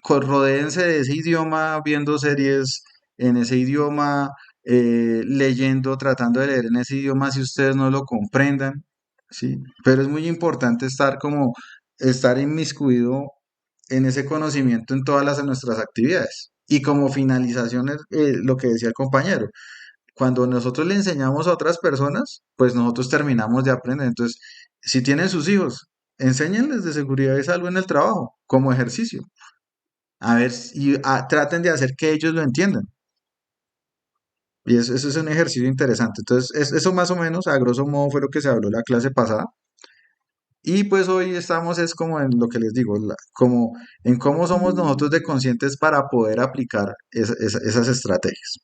rodéense de ese idioma, viendo series en ese idioma, leyendo, tratando de leer en ese idioma si ustedes no lo comprendan, ¿sí? Pero es muy importante estar inmiscuido en ese conocimiento en todas de nuestras actividades. Y como finalización, lo que decía el compañero, cuando nosotros le enseñamos a otras personas, pues nosotros terminamos de aprender. Entonces, si tienen sus hijos, enséñenles de seguridad y salud en el trabajo, como ejercicio. A ver, traten de hacer que ellos lo entiendan. Y eso es un ejercicio interesante. Entonces, eso más o menos, a grosso modo, fue lo que se habló la clase pasada. Y pues hoy estamos, es como en lo que les digo, como en cómo somos nosotros de conscientes para poder aplicar esas estrategias.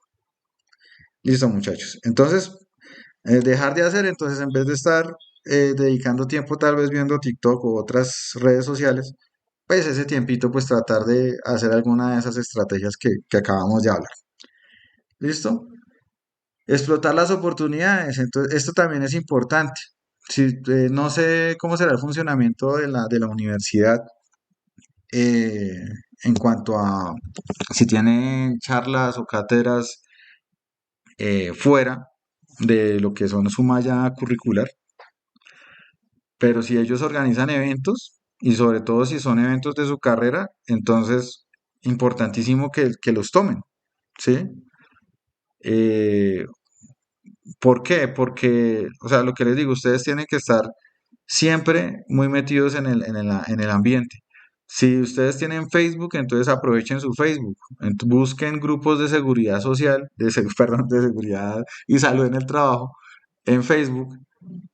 Listo, muchachos. Entonces, dejar de hacer, entonces, en vez de estar dedicando tiempo tal vez viendo TikTok o otras redes sociales, pues ese tiempito, pues tratar de hacer alguna de esas estrategias que acabamos de hablar. ¿Listo? Explotar las oportunidades. Entonces, esto también es importante. Si, no sé cómo será el funcionamiento de la universidad eh, en cuanto a si tienen charlas o cátedras fuera de lo que son su malla curricular, pero si ellos organizan eventos y sobre todo si son eventos de su carrera, entonces importantísimo que los tomen, ¿sí? Eh, ¿Por qué? Porque, o sea, lo que les digo, ustedes tienen que estar siempre muy metidos en el ambiente. Si ustedes tienen Facebook, entonces aprovechen su Facebook, busquen grupos de seguridad social, perdón, de seguridad y salud en el trabajo en Facebook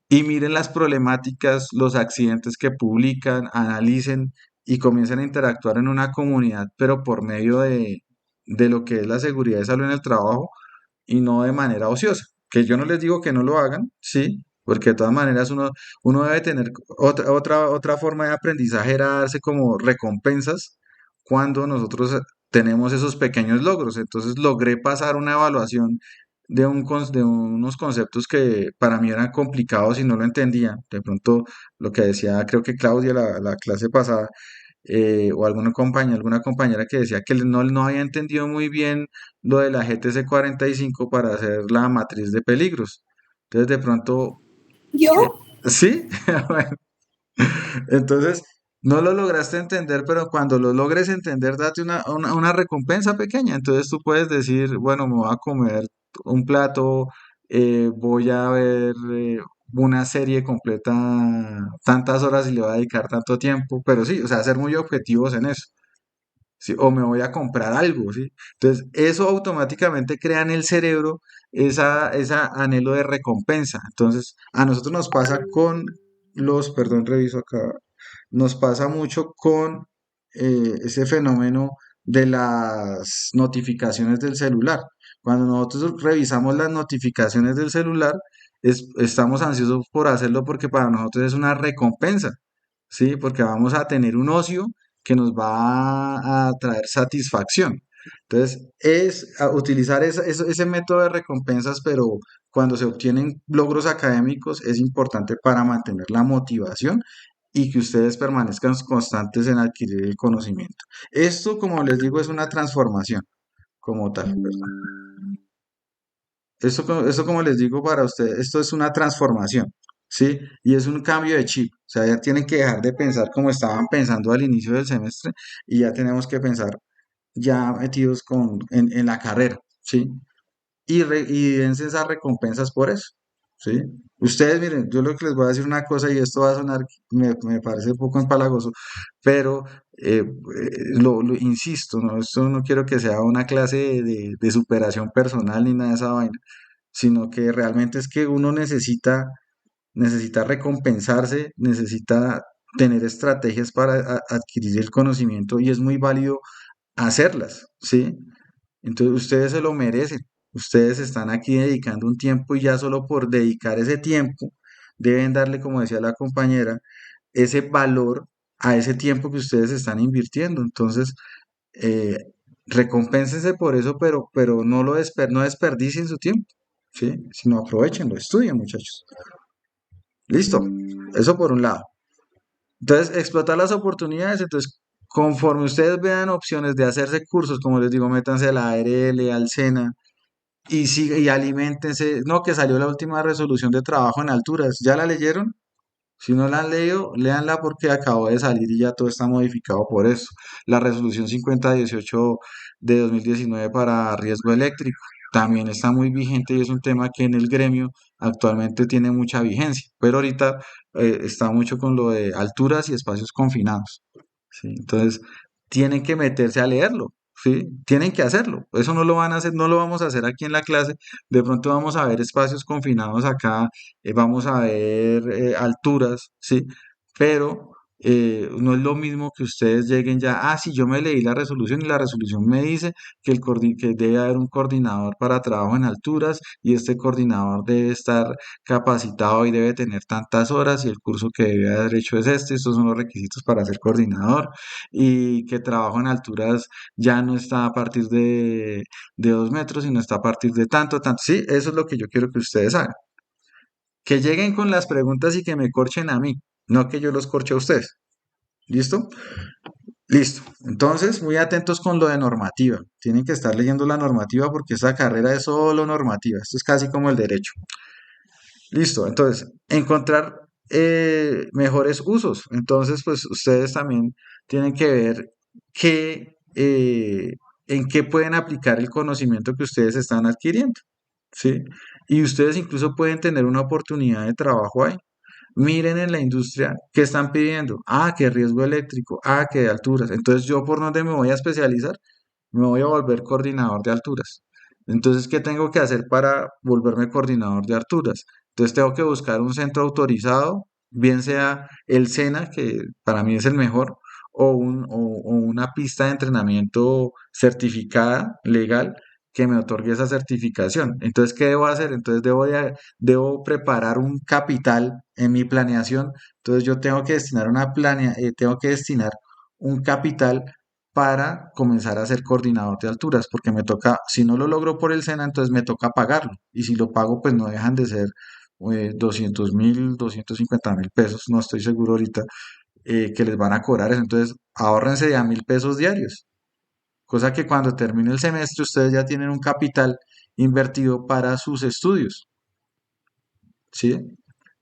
y miren las problemáticas, los accidentes que publican, analicen y comiencen a interactuar en una comunidad, pero por medio de lo que es la seguridad y salud en el trabajo y no de manera ociosa. Que yo no les digo que no lo hagan, sí, porque de todas maneras uno debe tener otra forma de aprendizaje, era darse como recompensas cuando nosotros tenemos esos pequeños logros. Entonces logré pasar una evaluación de unos conceptos que para mí eran complicados y no lo entendía. De pronto, lo que decía, creo que Claudia, la clase pasada, o alguna compañera que decía que no había entendido muy bien lo de la GTC 45 para hacer la matriz de peligros. Entonces, de pronto, ¿Yo? sí, bueno, entonces no lo lograste entender, pero cuando lo logres entender, date una recompensa pequeña. Entonces tú puedes decir, bueno, me voy a comer un plato, voy a ver una serie completa tantas horas y le voy a dedicar tanto tiempo, pero sí, o sea, ser muy objetivos en eso. ¿Sí? O me voy a comprar algo, ¿sí? Entonces, eso automáticamente crea en el cerebro esa anhelo de recompensa. Entonces, a nosotros nos pasa perdón, reviso acá, nos pasa mucho con ese fenómeno de las notificaciones del celular. Cuando nosotros revisamos las notificaciones del celular, estamos ansiosos por hacerlo porque para nosotros es una recompensa, ¿sí? Porque vamos a tener un ocio que nos va a traer satisfacción. Entonces, es utilizar ese método de recompensas, pero cuando se obtienen logros académicos es importante para mantener la motivación y que ustedes permanezcan constantes en adquirir el conocimiento. Esto, como les digo, es una transformación como tal, ¿verdad? Esto, como les digo para ustedes, esto es una transformación, ¿sí? Y es un cambio de chip. O sea, ya tienen que dejar de pensar como estaban pensando al inicio del semestre y ya tenemos que pensar ya metidos en la carrera, ¿sí? Y dense esas recompensas por eso, ¿sí? Ustedes, miren, yo lo que les voy a decir una cosa y esto va a sonar, me parece un poco empalagoso, pero lo insisto, ¿no? Esto no quiero que sea una clase de superación personal ni nada de esa vaina, sino que realmente es que uno necesita recompensarse, necesita tener estrategias para adquirir el conocimiento y es muy válido hacerlas, ¿sí? Entonces ustedes se lo merecen. Ustedes están aquí dedicando un tiempo y ya solo por dedicar ese tiempo deben darle, como decía la compañera, ese valor a ese tiempo que ustedes están invirtiendo. Entonces, eh, recompénsense por eso, pero no desperdicien su tiempo, ¿sí? Sino aprovechenlo, estudien, muchachos. Listo. Eso por un lado. Entonces, explotar las oportunidades. Entonces, conforme ustedes vean opciones de hacerse cursos, como les digo, métanse a la ARL, al SENA, y aliméntense. No, que salió la última resolución de trabajo en alturas. ¿Ya la leyeron? Si no la han leído, léanla porque acabó de salir y ya todo está modificado por eso. La resolución 5018 de 2019 para riesgo eléctrico también está muy vigente y es un tema que en el gremio actualmente tiene mucha vigencia, pero ahorita está mucho con lo de alturas y espacios confinados. ¿Sí? Entonces, tienen que meterse a leerlo, ¿sí? Tienen que hacerlo. Eso no lo van a hacer, no lo vamos a hacer aquí en la clase. De pronto vamos a ver espacios confinados acá, vamos a ver alturas, ¿sí? Pero no es lo mismo que ustedes lleguen ya, sí, yo me leí la resolución y la resolución me dice que debe haber un coordinador para trabajo en alturas y este coordinador debe estar capacitado y debe tener tantas horas y el curso que debe haber hecho es este, estos son los requisitos para ser coordinador y que trabajo en alturas ya no está a partir de 2 metros, sino está a partir de tanto, tanto. Sí, eso es lo que yo quiero que ustedes hagan. Que lleguen con las preguntas y que me corchen a mí, no que yo los corche a ustedes. ¿Listo? Listo. Entonces, muy atentos con lo de normativa. Tienen que estar leyendo la normativa porque esta carrera es solo normativa. Esto es casi como el derecho. Listo. Entonces, encontrar mejores usos. Entonces, pues ustedes también tienen que ver qué, en qué pueden aplicar el conocimiento que ustedes están adquiriendo. ¿Sí? Y ustedes incluso pueden tener una oportunidad de trabajo ahí. Miren en la industria qué están pidiendo. Que riesgo eléctrico. Que de alturas. Entonces, ¿yo por dónde me voy a especializar? Me voy a volver coordinador de alturas. Entonces, ¿qué tengo que hacer para volverme coordinador de alturas? Entonces, tengo que buscar un centro autorizado, bien sea el SENA, que para mí es el mejor, o una pista de entrenamiento certificada, legal, que me otorgue esa certificación. Entonces, ¿qué debo hacer? Entonces, debo preparar un capital en mi planeación. Entonces, yo tengo que destinar un capital para comenzar a ser coordinador de alturas, porque me toca, si no lo logro por el SENA, entonces me toca pagarlo. Y si lo pago, pues no dejan de ser 200.000, 250.000 pesos, no estoy seguro ahorita, que les van a cobrar eso. Entonces, ahórrense ya 1.000 pesos diarios. Cosa que cuando termine el semestre ustedes ya tienen un capital invertido para sus estudios, ¿sí?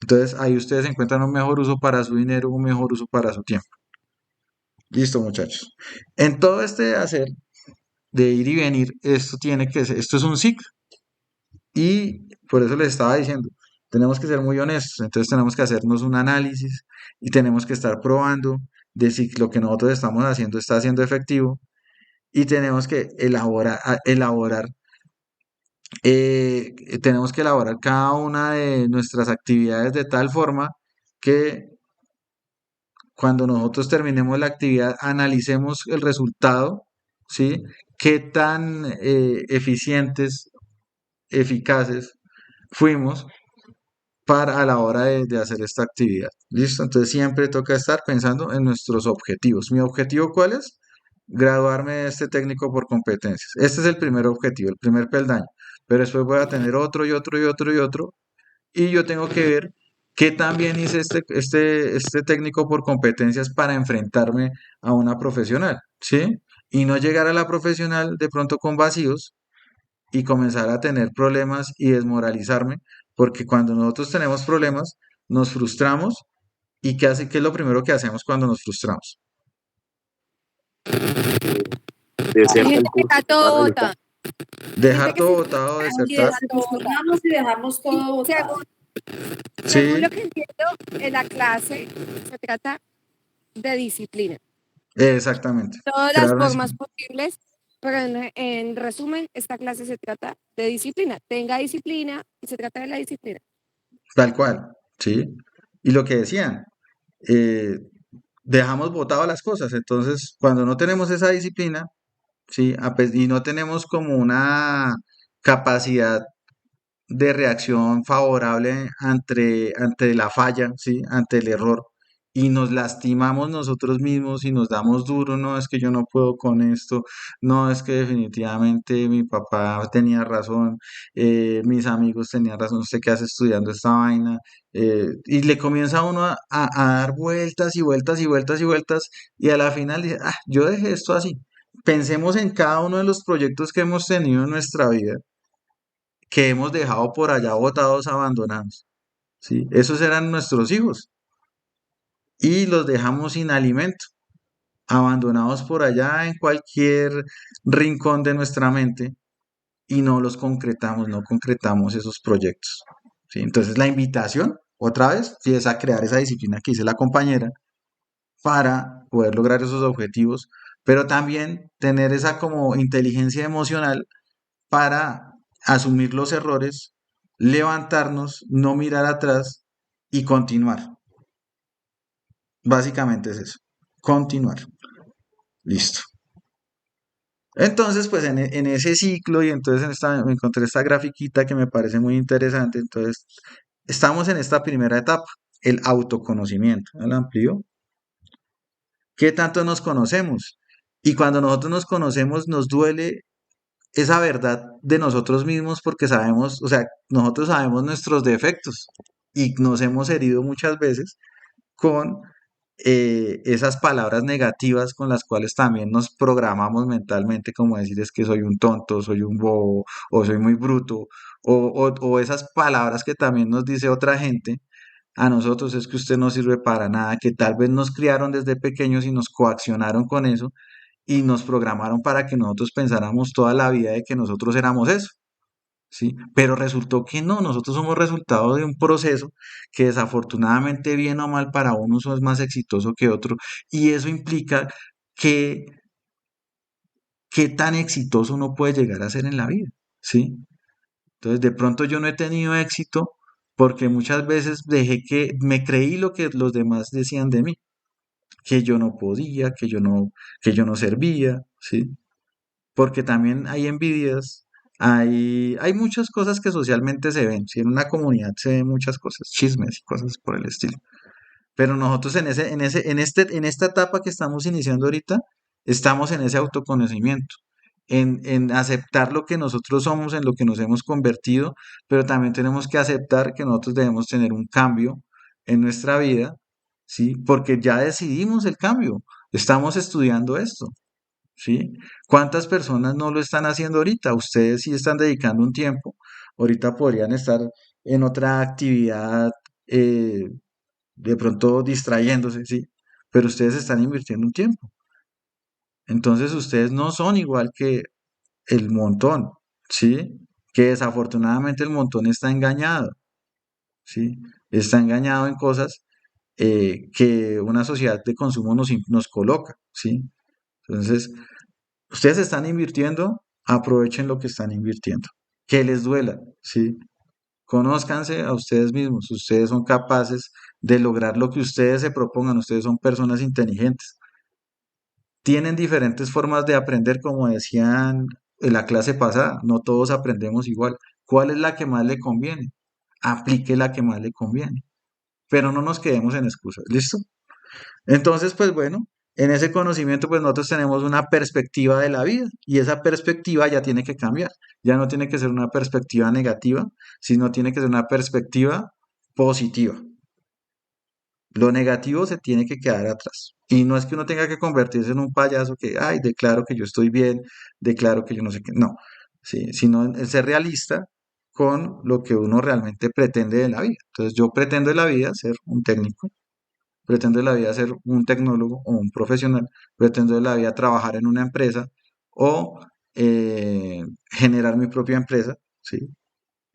Entonces ahí ustedes encuentran un mejor uso para su dinero, un mejor uso para su tiempo. Listo, muchachos. En todo este hacer de ir y venir, esto es un ciclo. Y por eso les estaba diciendo, tenemos que ser muy honestos, entonces tenemos que hacernos un análisis y tenemos que estar probando de si lo que nosotros estamos haciendo está siendo efectivo y tenemos que elaborar cada una de nuestras actividades de tal forma que cuando nosotros terminemos la actividad analicemos el resultado, ¿sí? Qué tan eficientes, eficaces fuimos a la hora de hacer esta actividad. ¿Listo? Entonces siempre toca estar pensando en nuestros objetivos. ¿Mi objetivo cuál es? Graduarme de este técnico por competencias. Este es el primer objetivo, el primer peldaño. Pero después voy a tener otro y otro y otro y otro. Y yo tengo que ver ¿Qué también hice este técnico por competencias para enfrentarme a una profesional? ¿Sí? Y no llegar a la profesional de pronto con vacíos y comenzar a tener problemas y desmoralizarme, porque cuando nosotros tenemos problemas, nos frustramos y ¿qué es lo primero que hacemos cuando nos frustramos? Deserta Hay gente el que curso, está todo total. bota. Hay gente Dejar que se, todo botado, Y desertar. nos frustramos y dejamos todo botado. según, según Sí, lo que entiendo, en la clase se trata de disciplina. exactamente. Todas las Crear una formas disciplina. posibles, pero en resumen, esta clase se trata de disciplina. Tenga disciplina y se trata de la disciplina. Tal cual, ¿sí? Y lo que decían, eh, dejamos botado las cosas. Entonces, cuando no tenemos esa disciplina, ¿sí? Y no tenemos como una capacidad de reacción favorable ante la falla, ¿sí? Ante el error, y nos lastimamos nosotros mismos y nos damos duro, no es que yo no puedo con esto, no es que definitivamente mi papá tenía razón, mis amigos tenían razón, usted qué hace estudiando esta vaina, y le comienza a uno a dar vueltas y vueltas y vueltas y vueltas, y a la final dice, ah, yo dejé esto así. Pensemos en cada uno de los proyectos que hemos tenido en nuestra vida que hemos dejado por allá botados, abandonados, ¿sí? Esos eran nuestros hijos y los dejamos sin alimento, abandonados por allá en cualquier rincón de nuestra mente y no los concretamos, no concretamos esos proyectos, ¿sí? Entonces la invitación, otra vez, sí, es a crear esa disciplina que dice la compañera para poder lograr esos objetivos, pero también tener esa como inteligencia emocional para asumir los errores, levantarnos, no mirar atrás y continuar. Básicamente es eso, continuar. Listo. Entonces, pues en ese ciclo y entonces me encontré esta grafiquita que me parece muy interesante. Entonces, estamos en esta primera etapa, el autoconocimiento. ¿La amplío? ¿Qué tanto nos conocemos? Y cuando nosotros nos conocemos, nos duele esa verdad de nosotros mismos porque sabemos, o sea, nosotros sabemos nuestros defectos y nos hemos herido muchas veces con esas palabras negativas con las cuales también nos programamos mentalmente, como decir es que soy un tonto, soy un bobo o soy muy bruto, o esas palabras que también nos dice otra gente. A nosotros es que usted no sirve para nada, que tal vez nos criaron desde pequeños y nos coaccionaron con eso y nos programaron para que nosotros pensáramos toda la vida de que nosotros éramos eso, ¿sí? Pero resultó que no, nosotros somos resultado de un proceso que desafortunadamente, bien o mal, para unos es más exitoso que otro, y eso implica que qué tan exitoso uno puede llegar a ser en la vida, ¿sí? Entonces, de pronto yo no he tenido éxito porque muchas veces dejé que me creí lo que los demás decían de mí, que yo no podía, que yo no servía, ¿sí? Porque también hay envidias, hay muchas cosas que socialmente se ven, si en una comunidad se ven muchas cosas, chismes y cosas por el estilo. Pero nosotros en esta etapa que estamos iniciando ahorita, estamos en ese autoconocimiento, en aceptar lo que nosotros somos, en lo que nos hemos convertido, pero también tenemos que aceptar que nosotros debemos tener un cambio en nuestra vida, ¿sí? Porque ya decidimos el cambio, estamos estudiando esto. ¿Sí? ¿Cuántas personas no lo están haciendo ahorita? Ustedes sí están dedicando un tiempo, ahorita podrían estar en otra actividad, eh, de pronto distrayéndose, ¿sí? Pero ustedes están invirtiendo un tiempo. Entonces ustedes no son igual que el montón, ¿sí? Que desafortunadamente el montón está engañado, ¿sí? Está engañado en cosas que una sociedad de consumo nos coloca, ¿sí? Entonces, ustedes están invirtiendo, aprovechen lo que están invirtiendo. Que les duela, ¿sí? Conózcanse a ustedes mismos. Ustedes son capaces de lograr lo que ustedes se propongan. Ustedes son personas inteligentes. Tienen diferentes formas de aprender, como decían en la clase pasada. No todos aprendemos igual. ¿Cuál es la que más le conviene? Aplique la que más le conviene. Pero no nos quedemos en excusas. ¿Listo? Entonces, pues bueno, en ese conocimiento, pues nosotros tenemos una perspectiva de la vida y esa perspectiva ya tiene que cambiar. Ya no tiene que ser una perspectiva negativa, sino tiene que ser una perspectiva positiva. Lo negativo se tiene que quedar atrás. Y no es que uno tenga que convertirse en un payaso que, ay, declaro que yo estoy bien, declaro que yo no sé qué. No, sí, sino en ser realista con lo que uno realmente pretende de la vida. Entonces, yo pretendo de la vida ser un técnico, pretendo de la vida ser un tecnólogo o un profesional, pretendo de la vida trabajar en una empresa o generar mi propia empresa, ¿sí?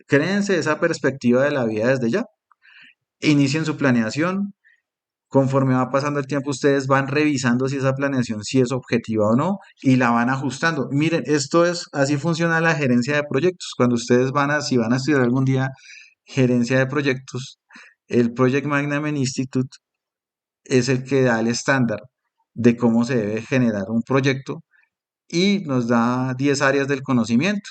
Créense esa perspectiva de la vida desde ya. Inicien su planeación. Conforme va pasando el tiempo, ustedes van revisando si esa planeación sí es objetiva o no y la van ajustando. Miren, esto es, así funciona la gerencia de proyectos. Cuando ustedes si van a estudiar algún día gerencia de proyectos, el Project Management Institute es el que da el estándar de cómo se debe generar un proyecto y nos da 10 áreas del conocimiento.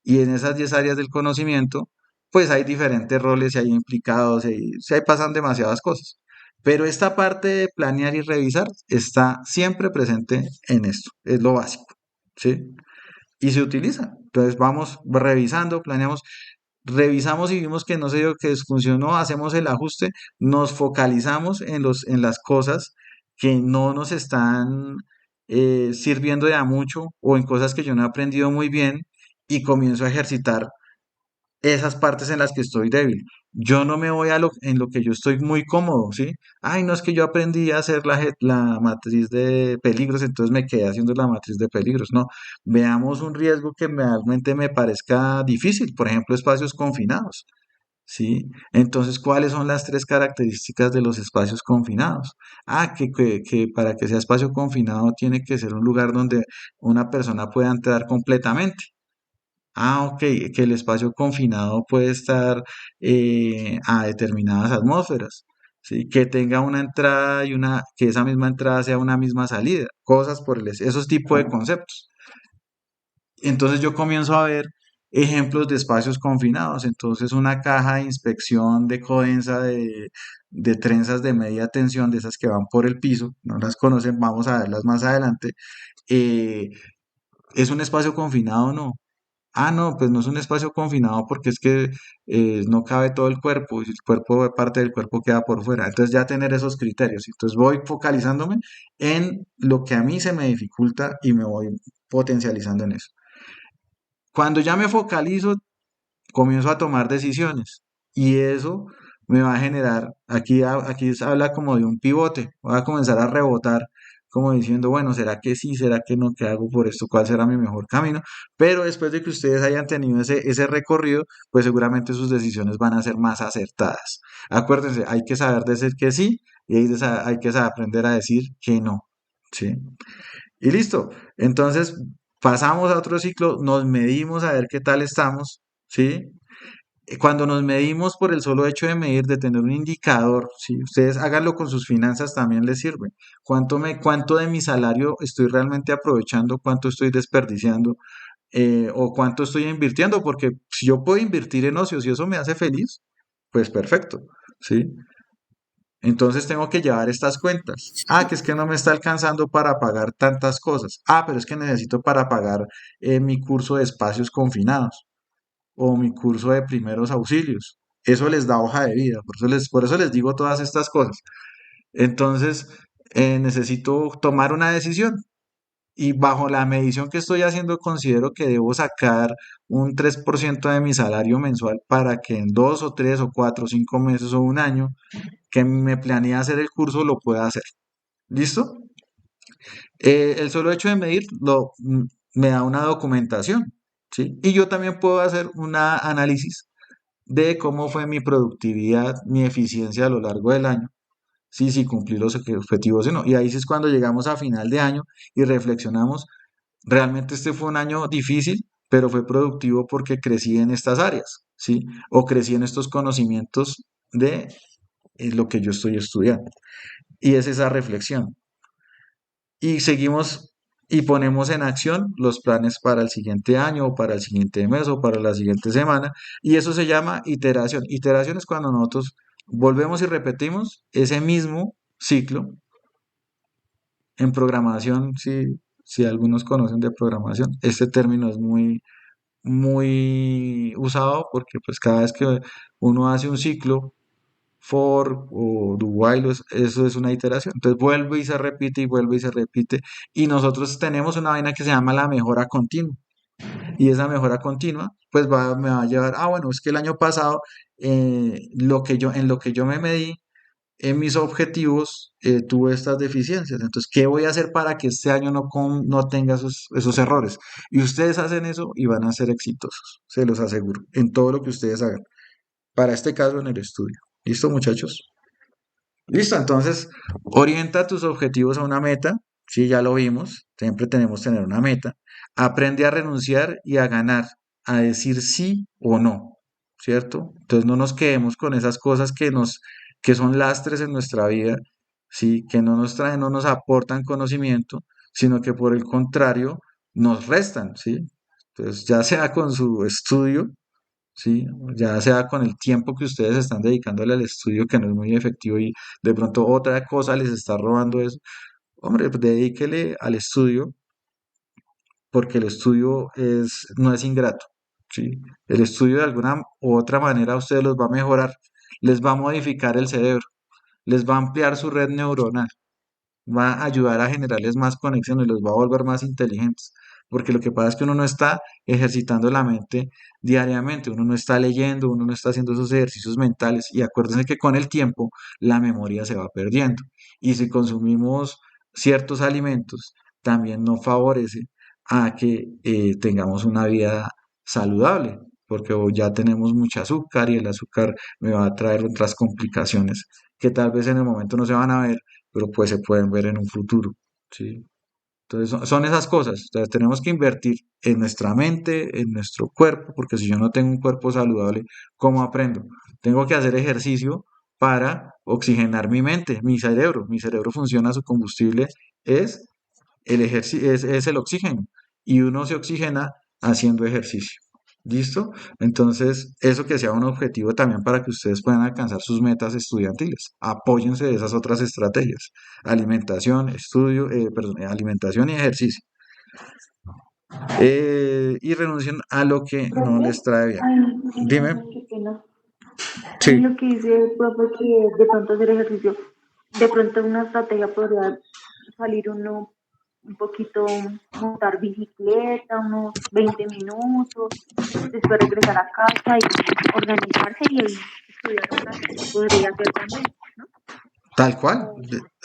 Y en esas 10 áreas del conocimiento, pues hay diferentes roles y hay implicados y ahí pasan demasiadas cosas. Pero esta parte de planear y revisar está siempre presente en esto, es lo básico, ¿sí? Y se utiliza. Entonces vamos revisando, planeamos, revisamos y vimos que no sé yo, que funcionó, hacemos el ajuste, nos focalizamos en las cosas que no nos están sirviendo de a mucho o en cosas que yo no he aprendido muy bien y comienzo a ejercitar esas partes en las que estoy débil. Yo no me voy en lo que yo estoy muy cómodo, ¿sí? Ay, no es que yo aprendí a hacer la matriz de peligros, entonces me quedé haciendo la matriz de peligros. No, veamos un riesgo que realmente me parezca difícil, por ejemplo, espacios confinados, ¿sí? Entonces, ¿cuáles son las tres características de los espacios confinados? Ah, que para que sea espacio confinado tiene que ser un lugar donde una persona pueda entrar completamente. Ah, ok, que el espacio confinado puede estar a determinadas atmósferas, ¿sí? Que tenga una entrada y que esa misma entrada sea una misma salida, cosas por esos tipos de conceptos. Entonces yo comienzo a ver ejemplos de espacios confinados. Entonces una caja de inspección de codensa de trenzas de media tensión, de esas que van por el piso, no las conocen, vamos a verlas más adelante. eh, ¿Es un espacio confinado o no? Ah, no, pues no es un espacio confinado porque es que no cabe todo el cuerpo y el cuerpo, parte del cuerpo queda por fuera. Entonces ya tener esos criterios. Entonces voy focalizándome en lo que a mí se me dificulta y me voy potencializando en eso. Cuando ya me focalizo, comienzo a tomar decisiones y eso me va a generar, aquí se habla como de un pivote, voy a comenzar a rebotar como diciendo, bueno, ¿será que sí? ¿Será que no? ¿Qué hago por esto? ¿Cuál será mi mejor camino? Pero después de que ustedes hayan tenido ese recorrido, pues seguramente sus decisiones van a ser más acertadas. Acuérdense, hay que saber decir que sí y hay que saber aprender a decir que no, ¿sí? Y listo. Entonces, pasamos a otro ciclo, nos medimos a ver qué tal estamos, ¿sí? Cuando nos medimos por el solo hecho de medir, de tener un indicador, si ustedes háganlo con sus finanzas también les sirve. Cuánto de mi salario estoy realmente aprovechando, cuánto estoy desperdiciando o cuánto estoy invirtiendo? Porque si yo puedo invertir en ocios y eso me hace feliz, pues perfecto, ¿sí? Entonces tengo que llevar estas cuentas. Ah, que es que no me está alcanzando para pagar tantas cosas. Ah, pero es que necesito para pagar mi curso de espacios confinados o mi curso de primeros auxilios. Eso les da hoja de vida, por eso les digo todas estas cosas. Entonces, necesito tomar una decisión y bajo la medición que estoy haciendo considero que debo sacar un 3% de mi salario mensual para que en 2 o 3 o 4 o 5 meses o un año que me planea hacer el curso lo pueda hacer. ¿Listo? El solo hecho de medir me da una documentación, ¿sí? Y yo también puedo hacer un análisis de cómo fue mi productividad, mi eficiencia a lo largo del año, si cumplí los objetivos o no. Y ahí sí es cuando llegamos a final de año y reflexionamos, realmente este fue un año difícil, pero fue productivo porque crecí en estas áreas, ¿sí? O crecí en estos conocimientos de lo que yo estoy estudiando. Y es esa reflexión. Y seguimos y ponemos en acción los planes para el siguiente año o para el siguiente mes o para la siguiente semana. Y eso se llama iteración. Iteración es cuando nosotros volvemos y repetimos ese mismo ciclo en programación. Si algunos conocen de programación, este término es muy usado porque pues cada vez que uno hace un ciclo, for o do while, eso es una iteración. Entonces vuelve y se repite y vuelve y se repite. Y nosotros tenemos una vaina que se llama la mejora continua. Y esa mejora continua, pues me va a llevar, bueno, es que el año pasado, en lo que yo me medí, en mis objetivos, tuve estas deficiencias. Entonces, ¿qué voy a hacer para que este año no tenga esos errores? Y ustedes hacen eso y van a ser exitosos, se los aseguro, en todo lo que ustedes hagan. Para este caso, en el estudio. ¿Listo, muchachos? Listo, entonces, orienta tus objetivos a una meta. Sí, ya lo vimos, siempre tenemos que tener una meta. Aprende a renunciar y a ganar, a decir sí o no, ¿cierto? Entonces no nos quedemos con esas cosas que son lastres en nuestra vida, sí, que no nos traen, no nos aportan conocimiento, sino que por el contrario nos restan, ¿sí? Entonces, ya sea con su estudio, ¿sí? Ya sea con el tiempo que ustedes están dedicándole al estudio, que no es muy efectivo y de pronto otra cosa les está robando eso. Hombre, pues dedíquele al estudio, porque el estudio no es ingrato, ¿sí? El estudio de alguna u otra manera a ustedes los va a mejorar, les va a modificar el cerebro, les va a ampliar su red neuronal, va a ayudar a generarles más conexiones, los va a volver más inteligentes, porque lo que pasa es que uno no está ejercitando la mente diariamente, uno no está leyendo, uno no está haciendo esos ejercicios mentales, y acuérdense que con el tiempo la memoria se va perdiendo, y si consumimos ciertos alimentos, también no favorece a que tengamos una vida saludable, porque hoy ya tenemos mucho azúcar y el azúcar me va a traer otras complicaciones que tal vez en el momento no se van a ver, pero pues se pueden ver en un futuro, ¿sí? Entonces son esas cosas, entonces tenemos que invertir en nuestra mente, en nuestro cuerpo, porque si yo no tengo un cuerpo saludable, ¿cómo aprendo? Tengo que hacer ejercicio para oxigenar mi mente, mi cerebro funciona, su combustible es es el oxígeno, y uno se oxigena haciendo ejercicio. ¿Listo? Entonces, eso que sea un objetivo también para que ustedes puedan alcanzar sus metas estudiantiles. Apóyense de esas otras estrategias. Alimentación, alimentación y ejercicio. Y renuncien a lo que no Profe, les trae bien. ay, Dime. qué pena. Sí. Lo que dice el profe que de pronto hacer ejercicio, de pronto una estrategia podría salir uno un poquito, montar bicicleta, unos 20 minutos, después regresar a casa y organizarse y estudiar un ratito, podría ser también, ¿no? Tal cual.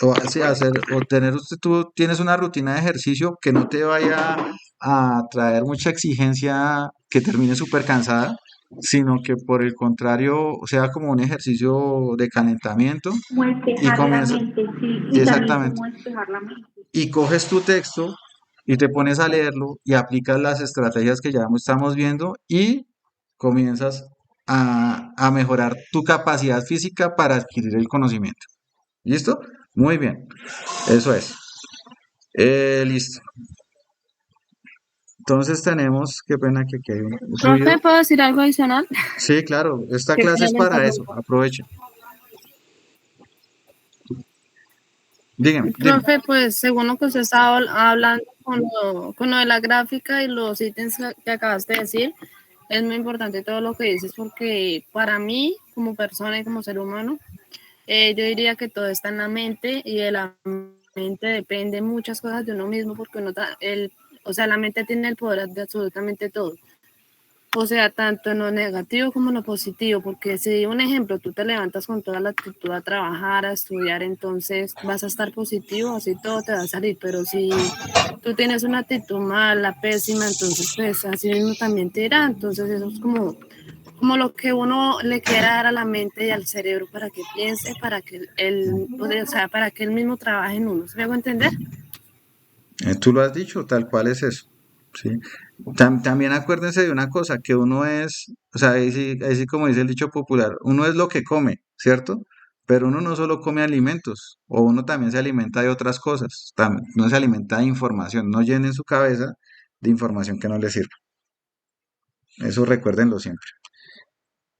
O, Sí, tú tienes una rutina de ejercicio que no te vaya a traer mucha exigencia, que termine súper cansada, sino que por el contrario sea como un ejercicio de calentamiento como y despejar la comienza, mente, sí, y también exactamente, como despejar la mente. y coges tu texto y te pones a leerlo y aplicas las estrategias que ya estamos viendo y comienzas a mejorar tu capacidad física para adquirir el conocimiento. ¿Listo? Muy bien, eso es. Listo. Entonces tenemos, qué pena que aquí hay un ruido. Profe, ¿puedo decir algo adicional? Sí, claro, esta Qué clase pena es le para eso, interrumpo. aprovechen. Dígame, dime. Profe, pues según lo que usted estaba hablando con lo de la gráfica y los ítems que acabaste de decir, es muy importante todo lo que dices porque para mí, como persona y como ser humano, yo diría que todo está en la mente y de la mente depende muchas cosas de uno mismo porque o sea, la mente tiene el poder de absolutamente todo. O sea, tanto en lo negativo como en lo positivo, porque si un ejemplo, tú te levantas con toda la actitud a trabajar, a estudiar, entonces vas a estar positivo, así todo te va a salir, pero si tú tienes una actitud mala, pésima, entonces pues así mismo también te irá, entonces eso es como lo que uno le quiera dar a la mente y al cerebro para que piense, para que o sea, para que él mismo trabaje en uno, ¿se me hago entender? Tú lo has dicho, tal cual es eso. ¿Sí? También acuérdense de una cosa, que uno es, o sea, ahí sí como dice el dicho popular, uno es lo que come, ¿cierto? Pero uno no solo come alimentos, o uno también se alimenta de otras cosas, uno se alimenta de información, no llenen su cabeza de información que no le sirva. Eso recuérdenlo siempre.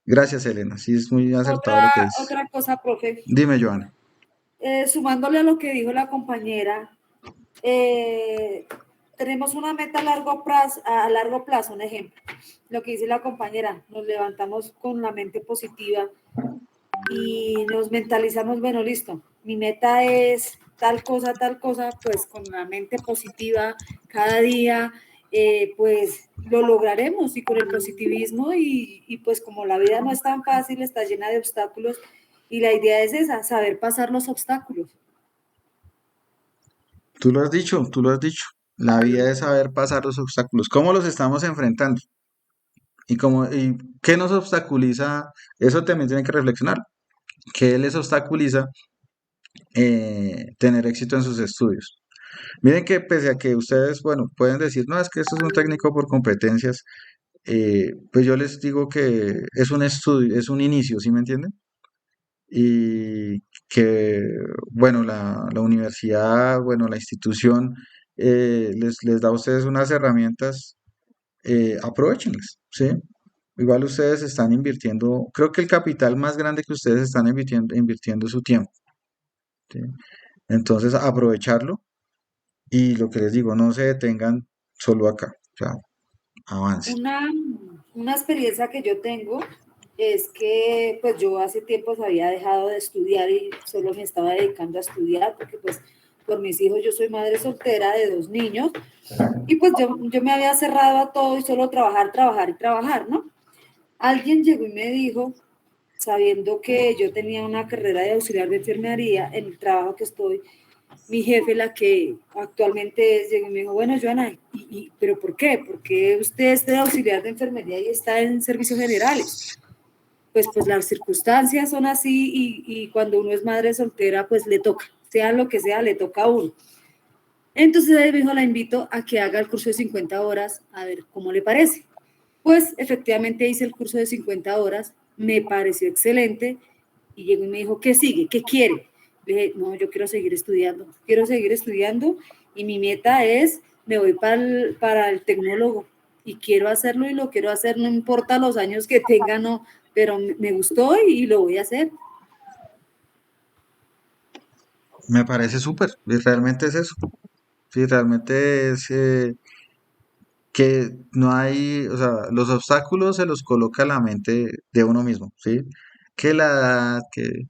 Gracias, Elena, sí es muy acertado lo que dices. Otra cosa, profe, Dime, Joana. sumándole a lo que dijo la compañera, eh, tenemos una meta a largo plazo, un ejemplo. Lo que dice la compañera, nos levantamos con la mente positiva. y nos mentalizamos, bueno, listo, mi meta es tal cosa, pues con la mente positiva cada día, pues lo lograremos y con el positivismo y pues como la vida no es tan fácil, está llena de obstáculos y la idea es esa, saber pasar los obstáculos. Tú lo has dicho, tú lo has dicho. La vida es saber pasar los obstáculos. ¿Cómo los estamos enfrentando? Y qué nos obstaculiza, eso también tienen que reflexionar. ¿Qué les obstaculiza tener éxito en sus estudios? Miren que pese a que ustedes, bueno, pueden decir, no, es que esto es un técnico por competencias, pues yo les digo que es un estudio, es un inicio, ¿sí me entienden? Y que, bueno, la universidad, bueno, la institución les da a ustedes unas herramientas, aprovéchenlas, ¿sí? Igual ustedes están invirtiendo, creo que el capital más grande que ustedes están invirtiendo es su tiempo, ¿sí? Entonces, aprovecharlo y lo que les digo, no se detengan solo acá, o sea, avancen. Una experiencia que yo tengo es que pues yo hace tiempos había dejado de estudiar y solo me estaba dedicando a estudiar porque pues por mis hijos yo soy madre soltera de 2 niños y pues yo me había cerrado a todo y solo trabajar, trabajar y trabajar, ¿no? Alguien llegó y me dijo, sabiendo que yo tenía una carrera de auxiliar de enfermería en el trabajo que estoy, mi jefe, la que actualmente es, llegó y me dijo, bueno, Joana, ¿pero por qué? ¿Por qué usted es de auxiliar de enfermería y está en servicios generales? Pues las circunstancias son así y cuando uno es madre soltera, pues le toca, sea lo que sea, le toca a uno. Entonces ahí me dijo, la invito a que haga el curso de 50 horas, a ver cómo le parece. Pues efectivamente hice el curso de 50 horas, me pareció excelente y llegó y me dijo, ¿qué sigue? ¿Qué quiere? Le dije, no, yo quiero seguir estudiando y mi meta es, me voy para el tecnólogo y quiero hacerlo y lo quiero hacer, no importa los años que tenga, no, pero me gustó y lo voy a hacer. Me parece súper, y realmente es eso. Sí, realmente es que no hay, o sea, los obstáculos se los coloca la mente de uno mismo, ¿sí? Que la edad, que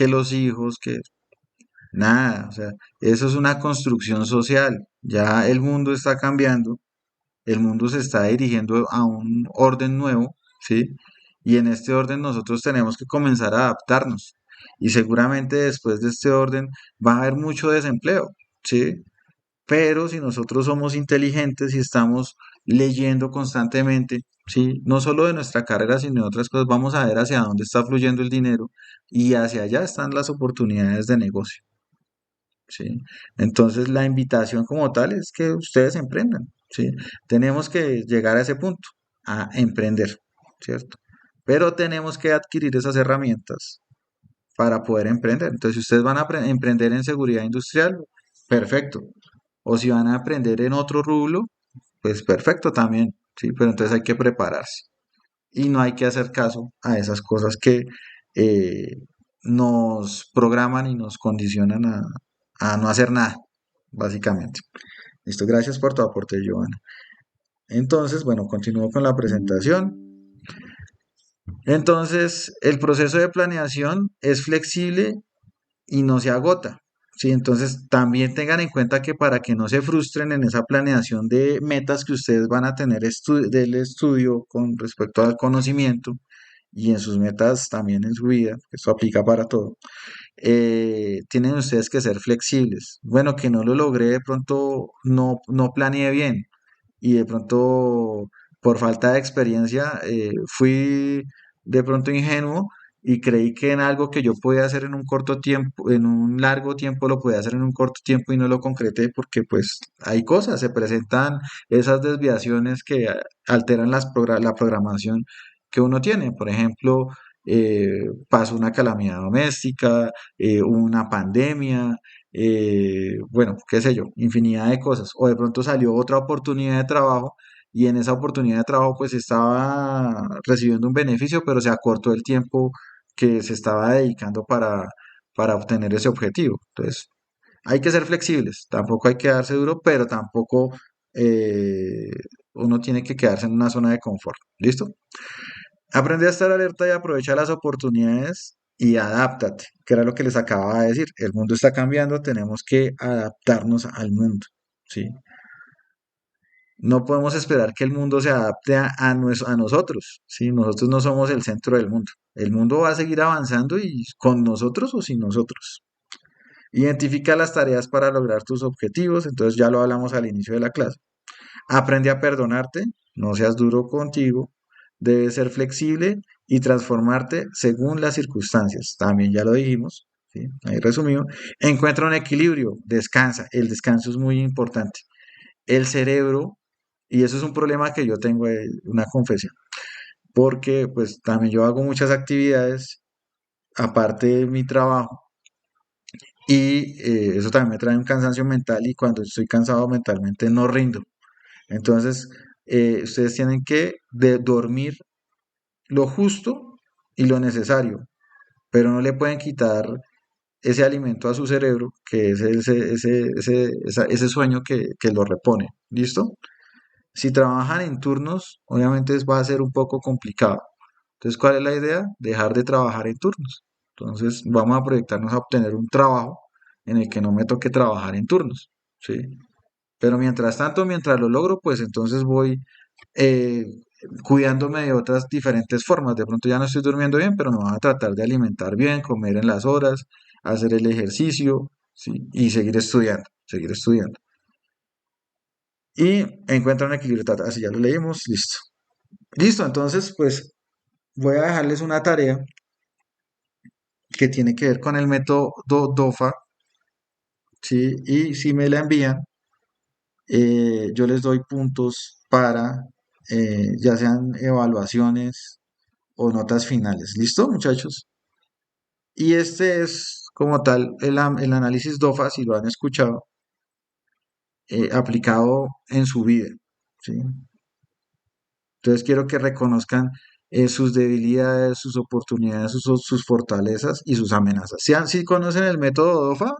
los hijos, que nada, o sea, eso es una construcción social. Ya el mundo está cambiando, el mundo se está dirigiendo a un orden nuevo, ¿sí? Y en este orden nosotros tenemos que comenzar a adaptarnos. Y seguramente después de este orden va a haber mucho desempleo, ¿sí? Pero si nosotros somos inteligentes y estamos leyendo constantemente, ¿sí? No solo de nuestra carrera, sino de otras cosas, vamos a ver hacia dónde está fluyendo el dinero y hacia allá están las oportunidades de negocio, ¿sí? Entonces la invitación como tal es que ustedes emprendan, ¿sí? Tenemos que llegar a ese punto, a emprender, ¿cierto? Pero tenemos que adquirir esas herramientas para poder emprender. Entonces, si ustedes van a emprender en seguridad industrial, perfecto. O si van a aprender en otro rublo, pues perfecto también, ¿sí? Pero entonces hay que prepararse. Y no hay que hacer caso a esas cosas que eh, nos programan y nos condicionan a no hacer nada, básicamente. Listo, gracias por tu aporte, Giovanna. Entonces, bueno, continúo con la presentación. Entonces, el proceso de planeación es flexible y no se agota. Sí, entonces también tengan en cuenta que para que no se frustren en esa planeación de metas que ustedes van a tener del estudio con respecto al conocimiento y en sus metas también en su vida, esto aplica para todo, tienen ustedes que ser flexibles. Bueno, que no lo logré, de pronto no planeé bien y de pronto por falta de experiencia fui de pronto ingenuo y creí que en algo que yo podía hacer en un corto tiempo, en un largo tiempo lo podía hacer en un corto tiempo y no lo concreté porque pues hay cosas, se presentan esas desviaciones que alteran la programación que uno tiene. Por ejemplo, pasó una calamidad doméstica, una pandemia, bueno, qué sé yo, infinidad de cosas. O de pronto salió otra oportunidad de trabajo y en esa oportunidad de trabajo pues estaba recibiendo un beneficio, pero se acortó el tiempo que se estaba dedicando para obtener ese objetivo. Entonces, hay que ser flexibles, tampoco hay que darse duro, pero tampoco uno tiene que quedarse en una zona de confort. ¿Listo? Aprende a estar alerta y aprovecha las oportunidades y adáptate, que era lo que les acababa de decir. El mundo está cambiando, tenemos que adaptarnos al mundo, ¿sí? No podemos esperar que el mundo se adapte a nosotros, ¿sí? Nosotros no somos el centro del mundo. El mundo va a seguir avanzando y con nosotros o sin nosotros. Identifica las tareas para lograr tus objetivos, entonces ya lo hablamos al inicio de la clase. Aprende a perdonarte, no seas duro contigo, debes ser flexible y transformarte según las circunstancias. También ya lo dijimos, ¿sí? Ahí resumido. Encuentra un equilibrio, descansa. El descanso es muy importante. El cerebro, y eso es un problema que yo tengo, una confesión, porque pues también yo hago muchas actividades aparte de mi trabajo y eso también me trae un cansancio mental y cuando estoy cansado mentalmente no rindo. Entonces, ustedes tienen que dormir lo justo y lo necesario, pero no le pueden quitar ese alimento a su cerebro, que es ese sueño que lo repone. ¿Listo? Si trabajan en turnos, obviamente va a ser un poco complicado. Entonces, ¿cuál es la idea? Dejar de trabajar en turnos. Entonces, vamos a proyectarnos a obtener un trabajo en el que no me toque trabajar en turnos, ¿sí? Pero mientras tanto, mientras lo logro, pues entonces voy eh, cuidándome de otras diferentes formas. De pronto ya no estoy durmiendo bien, pero me voy a tratar de alimentar bien, comer en las horas, hacer el ejercicio, ¿sí? Y seguir estudiando, seguir estudiando. Y encuentra un equilibrio. Así ya lo leímos, listo. Listo, entonces pues voy a dejarles una tarea que tiene que ver con el método DOFA, ¿sí? Y si me la envían, yo les doy puntos para ya sean evaluaciones o notas finales. ¿Listo, muchachos? Y este es como tal el análisis DOFA, si lo han escuchado, aplicado en su vida, ¿sí? Entonces quiero que reconozcan sus debilidades, sus oportunidades, sus fortalezas y sus amenazas. ¿Sí conocen el método DOFA?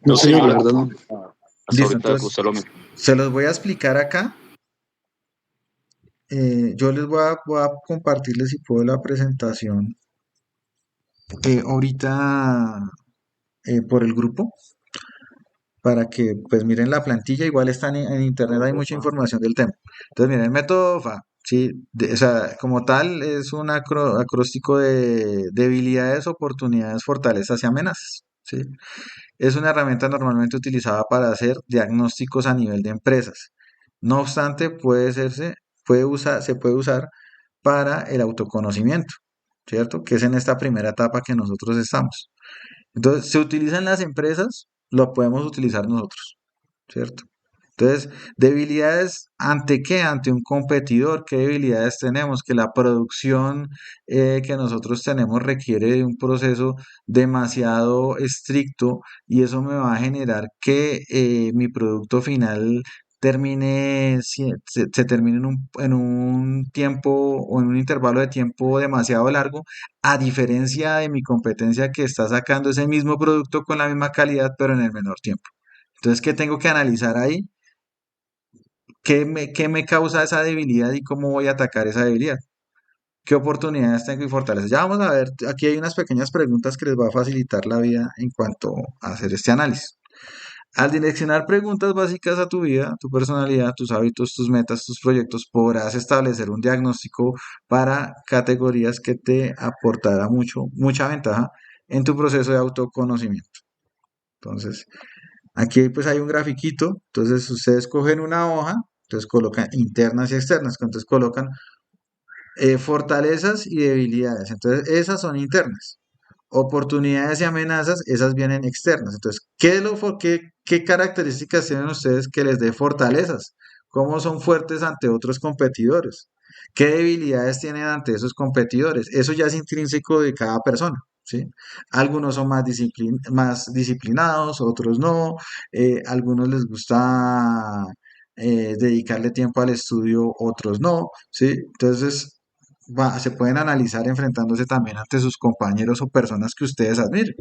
No, No, señor, la señor, verdad no. hasta Listo, ahorita que entonces usted lo mismo. se los voy a explicar acá. Yo les voy a compartirles si puedo la presentación ahorita por el grupo para que pues miren la plantilla. Igual está en internet, hay mucha información del tema. Entonces miren, el método FA, ¿sí? O sea, como tal es un acróstico de debilidades, oportunidades, fortalezas y amenazas, ¿sí? Es una herramienta normalmente utilizada para hacer diagnósticos a nivel de empresas. No obstante, se puede usar para el autoconocimiento, ¿cierto? Que es en esta primera etapa que nosotros estamos. Entonces, se utiliza en las empresas, lo podemos utilizar nosotros, ¿cierto? Entonces, debilidades ante qué, ante un competidor, ¿qué debilidades tenemos? Que la producción que nosotros tenemos requiere de un proceso demasiado estricto y eso me va a generar que mi producto final se termine en un tiempo o en un intervalo de tiempo demasiado largo, a diferencia de mi competencia que está sacando ese mismo producto con la misma calidad, pero en el menor tiempo. Entonces, ¿qué tengo que analizar ahí? ¿Qué me causa esa debilidad y cómo voy a atacar esa debilidad? ¿Qué oportunidades tengo y fortalezas? Ya vamos a ver, aquí hay unas pequeñas preguntas que les va a facilitar la vida en cuanto a hacer este análisis. Al direccionar preguntas básicas a tu vida, tu personalidad, tus hábitos, tus metas, tus proyectos, podrás establecer un diagnóstico para categorías que te aportará mucha ventaja en tu proceso de autoconocimiento. Entonces, aquí pues hay un grafiquito, entonces ustedes cogen una hoja, entonces colocan internas y externas, entonces colocan fortalezas y debilidades, entonces esas son internas. Oportunidades y amenazas, esas vienen externas. Entonces, ¿qué características tienen ustedes que les dé fortalezas? ¿Cómo son fuertes ante otros competidores? ¿Qué debilidades tienen ante esos competidores? Eso ya es intrínseco de cada persona, ¿sí? Algunos son más disciplinados, otros no. Algunos les gusta dedicarle tiempo al estudio, otros no, ¿sí? Entonces, se pueden analizar enfrentándose también ante sus compañeros o personas que ustedes admiren.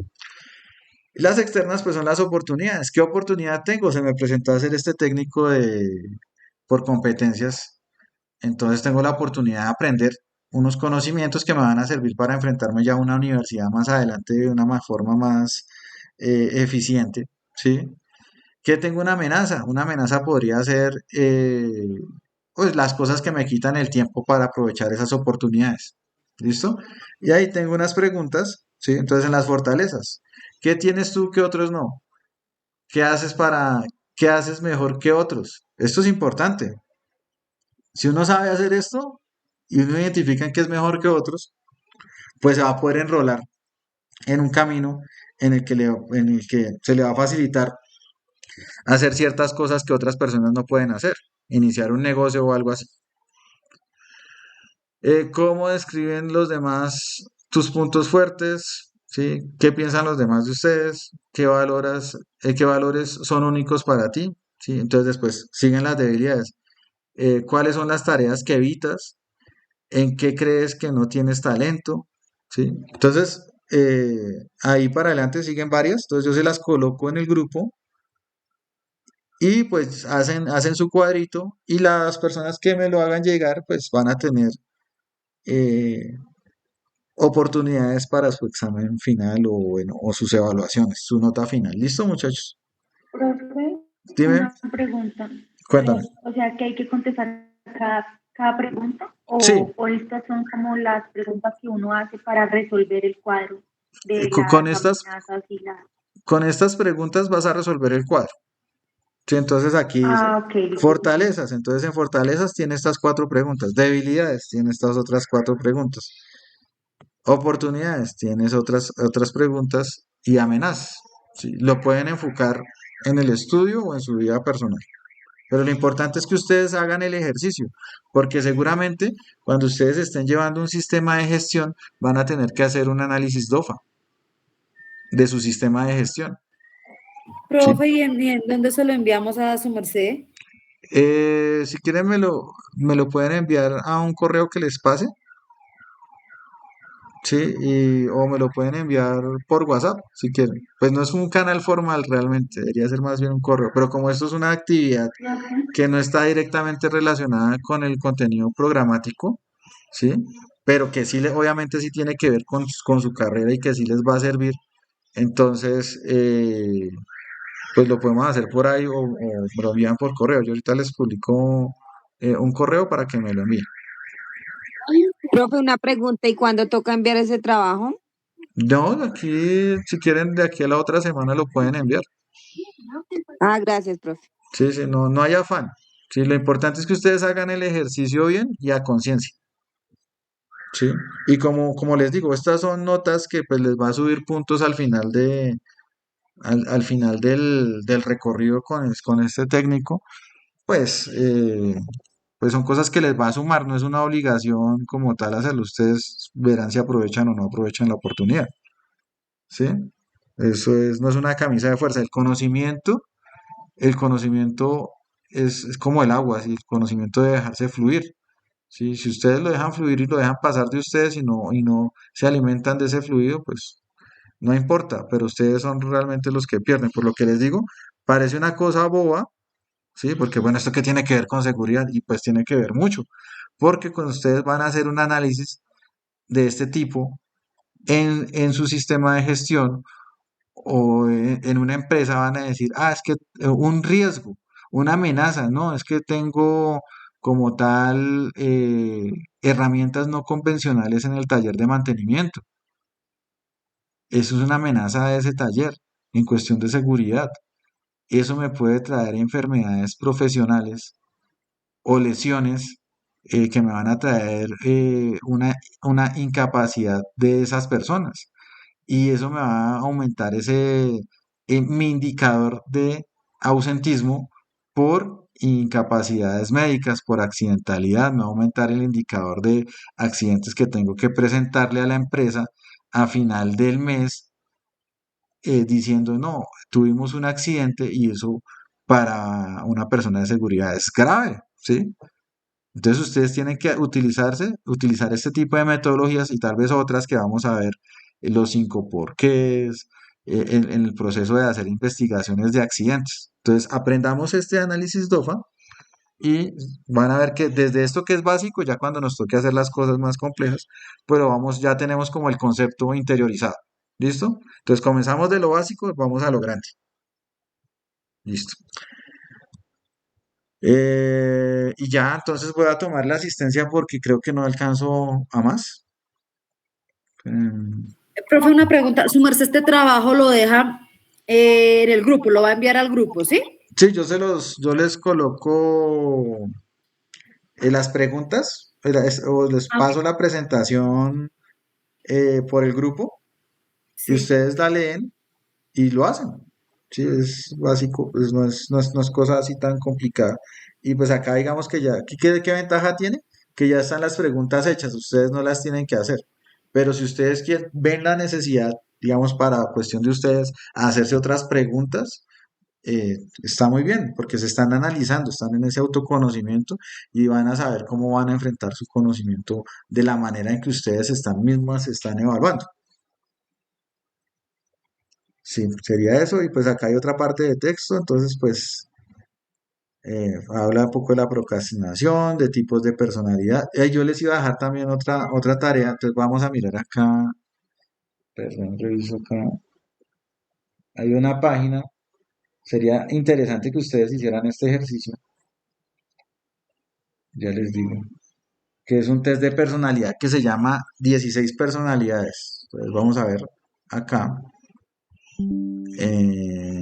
Las externas, pues son las oportunidades. ¿Qué oportunidad tengo? Se me presentó hacer este técnico por competencias. Entonces tengo la oportunidad de aprender unos conocimientos que me van a servir para enfrentarme ya a una universidad más adelante de una forma más eficiente, ¿sí? Que tengo una amenaza. Una amenaza podría ser pues las cosas que me quitan el tiempo para aprovechar esas oportunidades. ¿Listo? Y ahí tengo unas preguntas, ¿sí? Entonces en las fortalezas. ¿Qué tienes tú que otros no? ¿Qué haces qué haces mejor que otros? Esto es importante. Si uno sabe hacer esto y uno identifica en qué es mejor que otros, pues se va a poder enrolar en un camino en el que se le va a facilitar hacer ciertas cosas que otras personas no pueden hacer, iniciar un negocio o algo así. ¿Cómo describen los demás tus puntos fuertes? ¿Sí? ¿Qué piensan los demás de ustedes? ¿Qué valores son únicos para ti? ¿Sí? Entonces después siguen las debilidades. ¿Cuáles son las tareas que evitas? ¿En qué crees que no tienes talento? ¿Sí? Entonces, ahí para adelante siguen varias. Entonces yo se las coloco en el grupo y pues hacen su cuadrito y las personas que me lo hagan llegar pues van a tener eh, oportunidades para su examen final o, bueno, o sus evaluaciones, su nota final. ¿Listo, muchachos? Profe, Dime, una pregunta. cuéntame. O sea, que hay que contestar cada pregunta Sí, o estas son como las preguntas que uno hace para resolver el cuadro de co- con las estas, amenazas y las... con estas preguntas vas a resolver el cuadro. Sí, entonces aquí dice Ah, ok, listo, listo. fortalezas. Entonces en fortalezas tiene estas cuatro preguntas. Debilidades tiene estas otras cuatro preguntas. Oportunidades tienes otras preguntas y amenazas. ¿Sí? Lo pueden enfocar en el estudio o en su vida personal. Pero lo importante es que ustedes hagan el ejercicio, porque seguramente cuando ustedes estén llevando un sistema de gestión van a tener que hacer un análisis DOFA de su sistema de gestión. ¿Sí? Profe, ¿y en dónde se lo enviamos a su merced? Si quieren me lo pueden enviar a un correo que les pase, ¿sí? O me lo pueden enviar por WhatsApp, si quieren. Pues no es un canal formal realmente, debería ser más bien un correo, pero como esto es una actividad Profe, que no está directamente relacionada con el contenido programático, ¿sí? Pero que sí, obviamente sí tiene que ver con su carrera y que sí les va a servir. Entonces, pues lo podemos hacer por ahí o me lo envían por correo. Yo ahorita les publico un correo para que me lo envíen. Profe, una pregunta, ¿y cuándo toca enviar ese trabajo? No, aquí, si quieren, de aquí a la otra semana lo pueden enviar. Ah, gracias, profe. Sí, sí, no, no hay afán. Sí, lo importante es que ustedes hagan el ejercicio bien y a conciencia. Sí. Y como les digo, estas son notas que pues les va a subir puntos al final del recorrido con este técnico, pues, pues son cosas que les va a sumar, no es una obligación como tal hacerlo. Ustedes verán si aprovechan o no aprovechan la oportunidad. ¿Sí? No es una camisa de fuerza. El conocimiento es como el agua, ¿sí? El conocimiento debe dejarse fluir. ¿Sí? Si ustedes lo dejan fluir y lo dejan pasar de ustedes y no se alimentan de ese fluido, pues no importa, pero ustedes son realmente los que pierden. Por lo que les digo, parece una cosa boba, ¿sí? Porque bueno, esto que tiene que ver con seguridad y pues tiene que ver mucho, porque cuando ustedes van a hacer un análisis de este tipo en su sistema de gestión o en una empresa van a decir, es que un riesgo, una amenaza, no, es que tengo como tal herramientas no convencionales en el taller de mantenimiento. Eso es una amenaza de ese taller en cuestión de seguridad. Eso me puede traer enfermedades profesionales o lesiones que me van a traer una incapacidad de esas personas. Y eso me va a aumentar mi indicador de ausentismo por incapacidades médicas, por accidentalidad, me va a aumentar el indicador de accidentes que tengo que presentarle a la empresa a final del mes diciendo, no, tuvimos un accidente y eso para una persona de seguridad es grave, ¿sí? Entonces ustedes tienen que utilizar este tipo de metodologías y tal vez otras que vamos a ver, los cinco porqués, en el proceso de hacer investigaciones de accidentes. Entonces aprendamos este análisis DOFA y van a ver que desde esto que es básico, ya cuando nos toque hacer las cosas más complejas, pero vamos, ya tenemos como el concepto interiorizado. ¿Listo? Entonces comenzamos de lo básico, vamos a lo grande. Listo. Y ya, entonces voy a tomar la asistencia porque creo que no alcanzo a más. Mm, Profe, una pregunta. Su merced, este trabajo lo deja en el grupo, lo va a enviar al grupo, ¿sí? Sí, yo les coloco las preguntas, o les Ah, ok. paso la presentación por el grupo y Sí. ustedes la leen y lo hacen. Sí, es básico, pues no es cosa así tan complicada. Y pues acá digamos que ya, ¿qué ventaja tiene? Que ya están las preguntas hechas, ustedes no las tienen que hacer. Pero si ustedes ven la necesidad, digamos, para cuestión de ustedes, hacerse otras preguntas, está muy bien, porque se están analizando, están en ese autoconocimiento y van a saber cómo van a enfrentar su conocimiento de la manera en que ustedes están mismas se están evaluando. Sí, sería eso. Y pues acá hay otra parte de texto, entonces pues habla un poco de la procrastinación, de tipos de personalidad. Yo les iba a dejar también otra tarea, entonces vamos a mirar acá, perdón, reviso acá. Hay una página, sería interesante que ustedes hicieran este ejercicio, ya les digo, que es un test de personalidad que se llama 16 personalidades. Entonces vamos a ver acá. eh,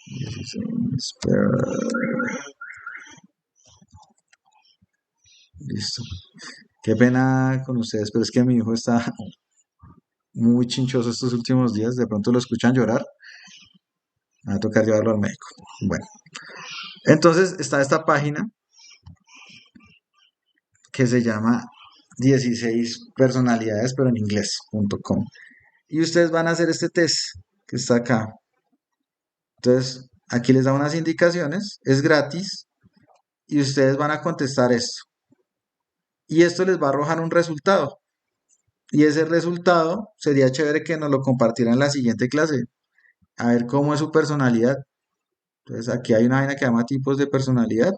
16 listo. Qué pena con ustedes, pero es que mi hijo está muy chinchoso estos últimos días. De pronto lo escuchan llorar. Me va a tocar llevarlo al médico. Bueno, entonces está esta página que se llama 16 personalidades, pero en inglés.com. Y ustedes van a hacer este test que está acá. Entonces, aquí les da unas indicaciones, es gratis y ustedes van a contestar esto. Y esto les va a arrojar un resultado. Y ese resultado sería chévere que nos lo compartieran en la siguiente clase. A ver cómo es su personalidad. Entonces, aquí hay una vaina que llama tipos de personalidad.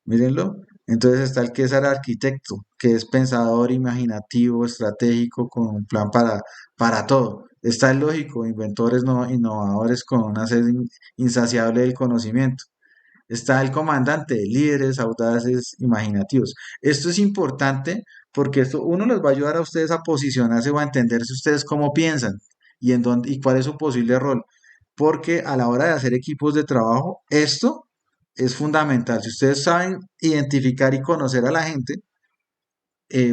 Mírenlo. Entonces está el que es el arquitecto, que es pensador, imaginativo, estratégico, con un plan para todo. Está el lógico, inventores no, innovadores con una sed insaciable del conocimiento. Está el comandante, líderes audaces, imaginativos. Esto es importante porque esto uno les va a ayudar a ustedes a posicionarse o a entenderse ustedes cómo piensan y en dónde y cuál es su posible rol. Porque a la hora de hacer equipos de trabajo, esto es fundamental. Si ustedes saben identificar y conocer a la gente,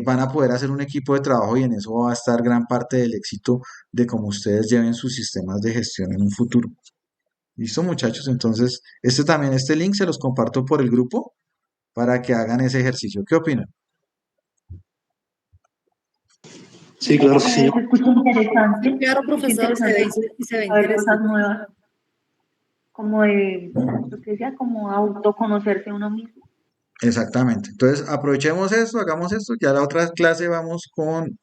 van a poder hacer un equipo de trabajo y en eso va a estar gran parte del éxito de cómo ustedes lleven sus sistemas de gestión en un futuro. ¿Listo, muchachos? Entonces, este link se los comparto por el grupo para que hagan ese ejercicio. ¿Qué opinan? Sí, claro que sí. Se escucha Sí, interesante, claro, se escucha profesor, interesante y se ve saber cosas interesante. nuevas, como de, lo que decía, como autoconocerse uno mismo. Exactamente. Entonces, aprovechemos esto, hagamos esto. Ya la otra clase vamos con,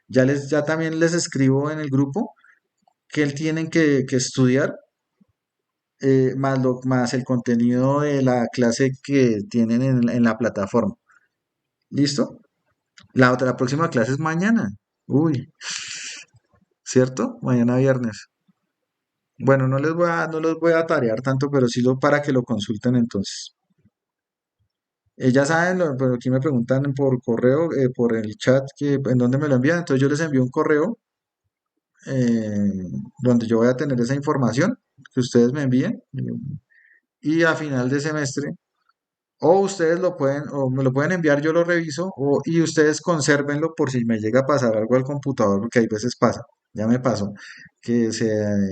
ya también les escribo en el grupo que tienen que estudiar, más el contenido de la clase que tienen en la plataforma. ¿Listo? La próxima clase es mañana. Uy, ¿cierto? Mañana viernes. Bueno, no los voy a tarear tanto, pero sí para que lo consulten entonces. Ya saben, pero aquí me preguntan por correo, por el chat, en dónde me lo envían. Entonces yo les envío un correo eh, donde yo voy a tener esa información que ustedes me envíen. Y a final de semestre, o ustedes o me lo pueden enviar, yo lo reviso, y ustedes consérvenlo por si me llega a pasar algo al computador, porque hay veces pasa, ya me pasó, que se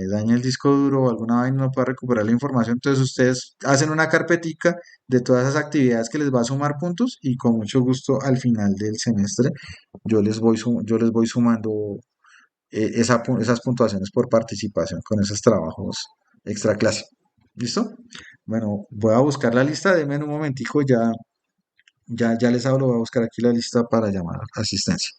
daña el disco duro o alguna vaina y no puede recuperar la información. Entonces ustedes hacen una carpetica de todas esas actividades que les va a sumar puntos y con mucho gusto al final del semestre yo les voy sumando esas puntuaciones por participación con esos trabajos extra clase. ¿Listo? Bueno, voy a buscar la lista, denme un momentico, ya les hablo, voy a buscar aquí la lista para llamar a asistencia.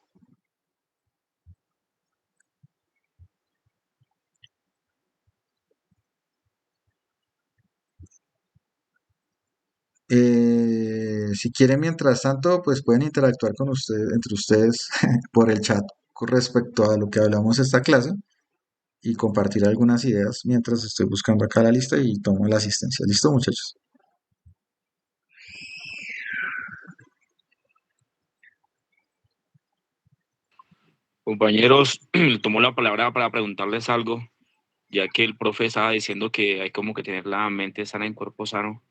Si quieren, mientras tanto, pues pueden interactuar con ustedes, entre ustedes por el chat con respecto a lo que hablamos esta clase y compartir algunas ideas mientras estoy buscando acá la lista y tomo la asistencia. ¿Listo, muchachos? Compañeros, tomo la palabra para preguntarles algo, ya que el profe estaba diciendo que hay como que tener la mente sana en cuerpo sano.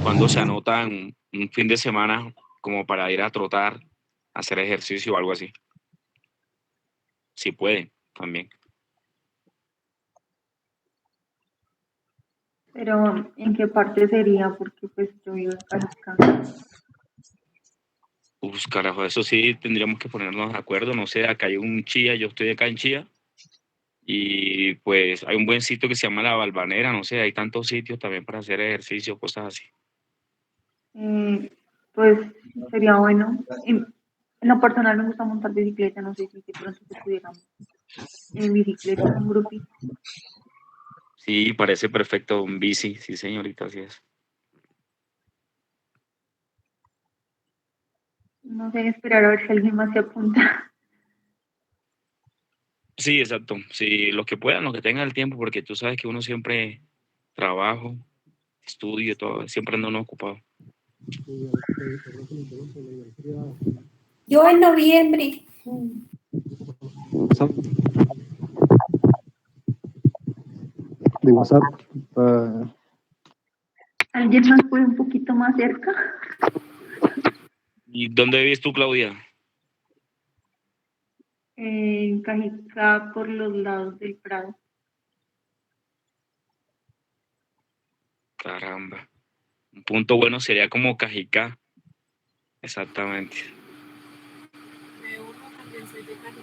Cuando se anotan un fin de semana como para ir a trotar, hacer ejercicio o algo así. Si pueden, también. Pero ¿en qué parte sería? Porque pues yo vivo en Cajicá. Uf, carajo, eso sí tendríamos que ponernos de acuerdo. No sé, acá hay un Chía, yo estoy acá en Chía. Y pues hay un buen sitio que se llama La Balvanera, no sé, hay tantos sitios también para hacer ejercicio, cosas así. Pues sería bueno. En lo personal me gusta montar bicicleta, no sé si de pronto se pudiera en bicicleta, un grupito. Sí, parece perfecto, un bici, sí señorita, así es. No sé, esperar a ver si alguien más se apunta. Sí, exacto, sí, los que puedan, los que tengan el tiempo, porque tú sabes que uno siempre trabajo, estudio, todo, siempre anda uno ocupado. Yo en noviembre. De WhatsApp. ¿Alguien más puede un poquito más cerca? ¿Y dónde vives tú, Claudia? En Cajicá, por los lados del Prado. Caramba, un punto bueno sería como Cajicá, exactamente. También soy de Cajicá.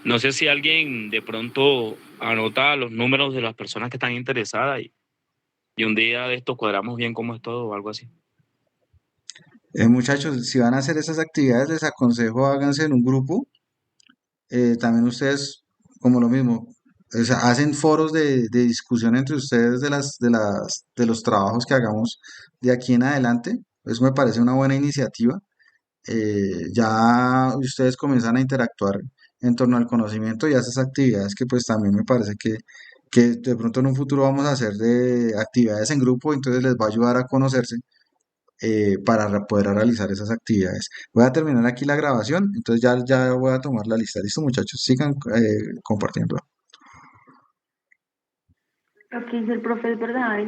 No sé si alguien de pronto anota los números de las personas que están interesadas y un día de esto cuadramos bien cómo es todo o algo así. Muchachos, si van a hacer esas actividades, les aconsejo háganse en un grupo. También ustedes, como lo mismo, o sea, hacen foros de discusión entre ustedes de los trabajos que hagamos de aquí en adelante. Eso me parece una buena iniciativa. Ya ustedes comienzan a interactuar en torno al conocimiento y a esas actividades que pues también me parece que de pronto en un futuro vamos a hacer de actividades en grupo, entonces les va a ayudar a conocerse para poder realizar esas actividades. Voy a terminar aquí la grabación, entonces ya voy a tomar la lista. Listo, muchachos, sigan compartiendo. Lo que dice el profe es verdad,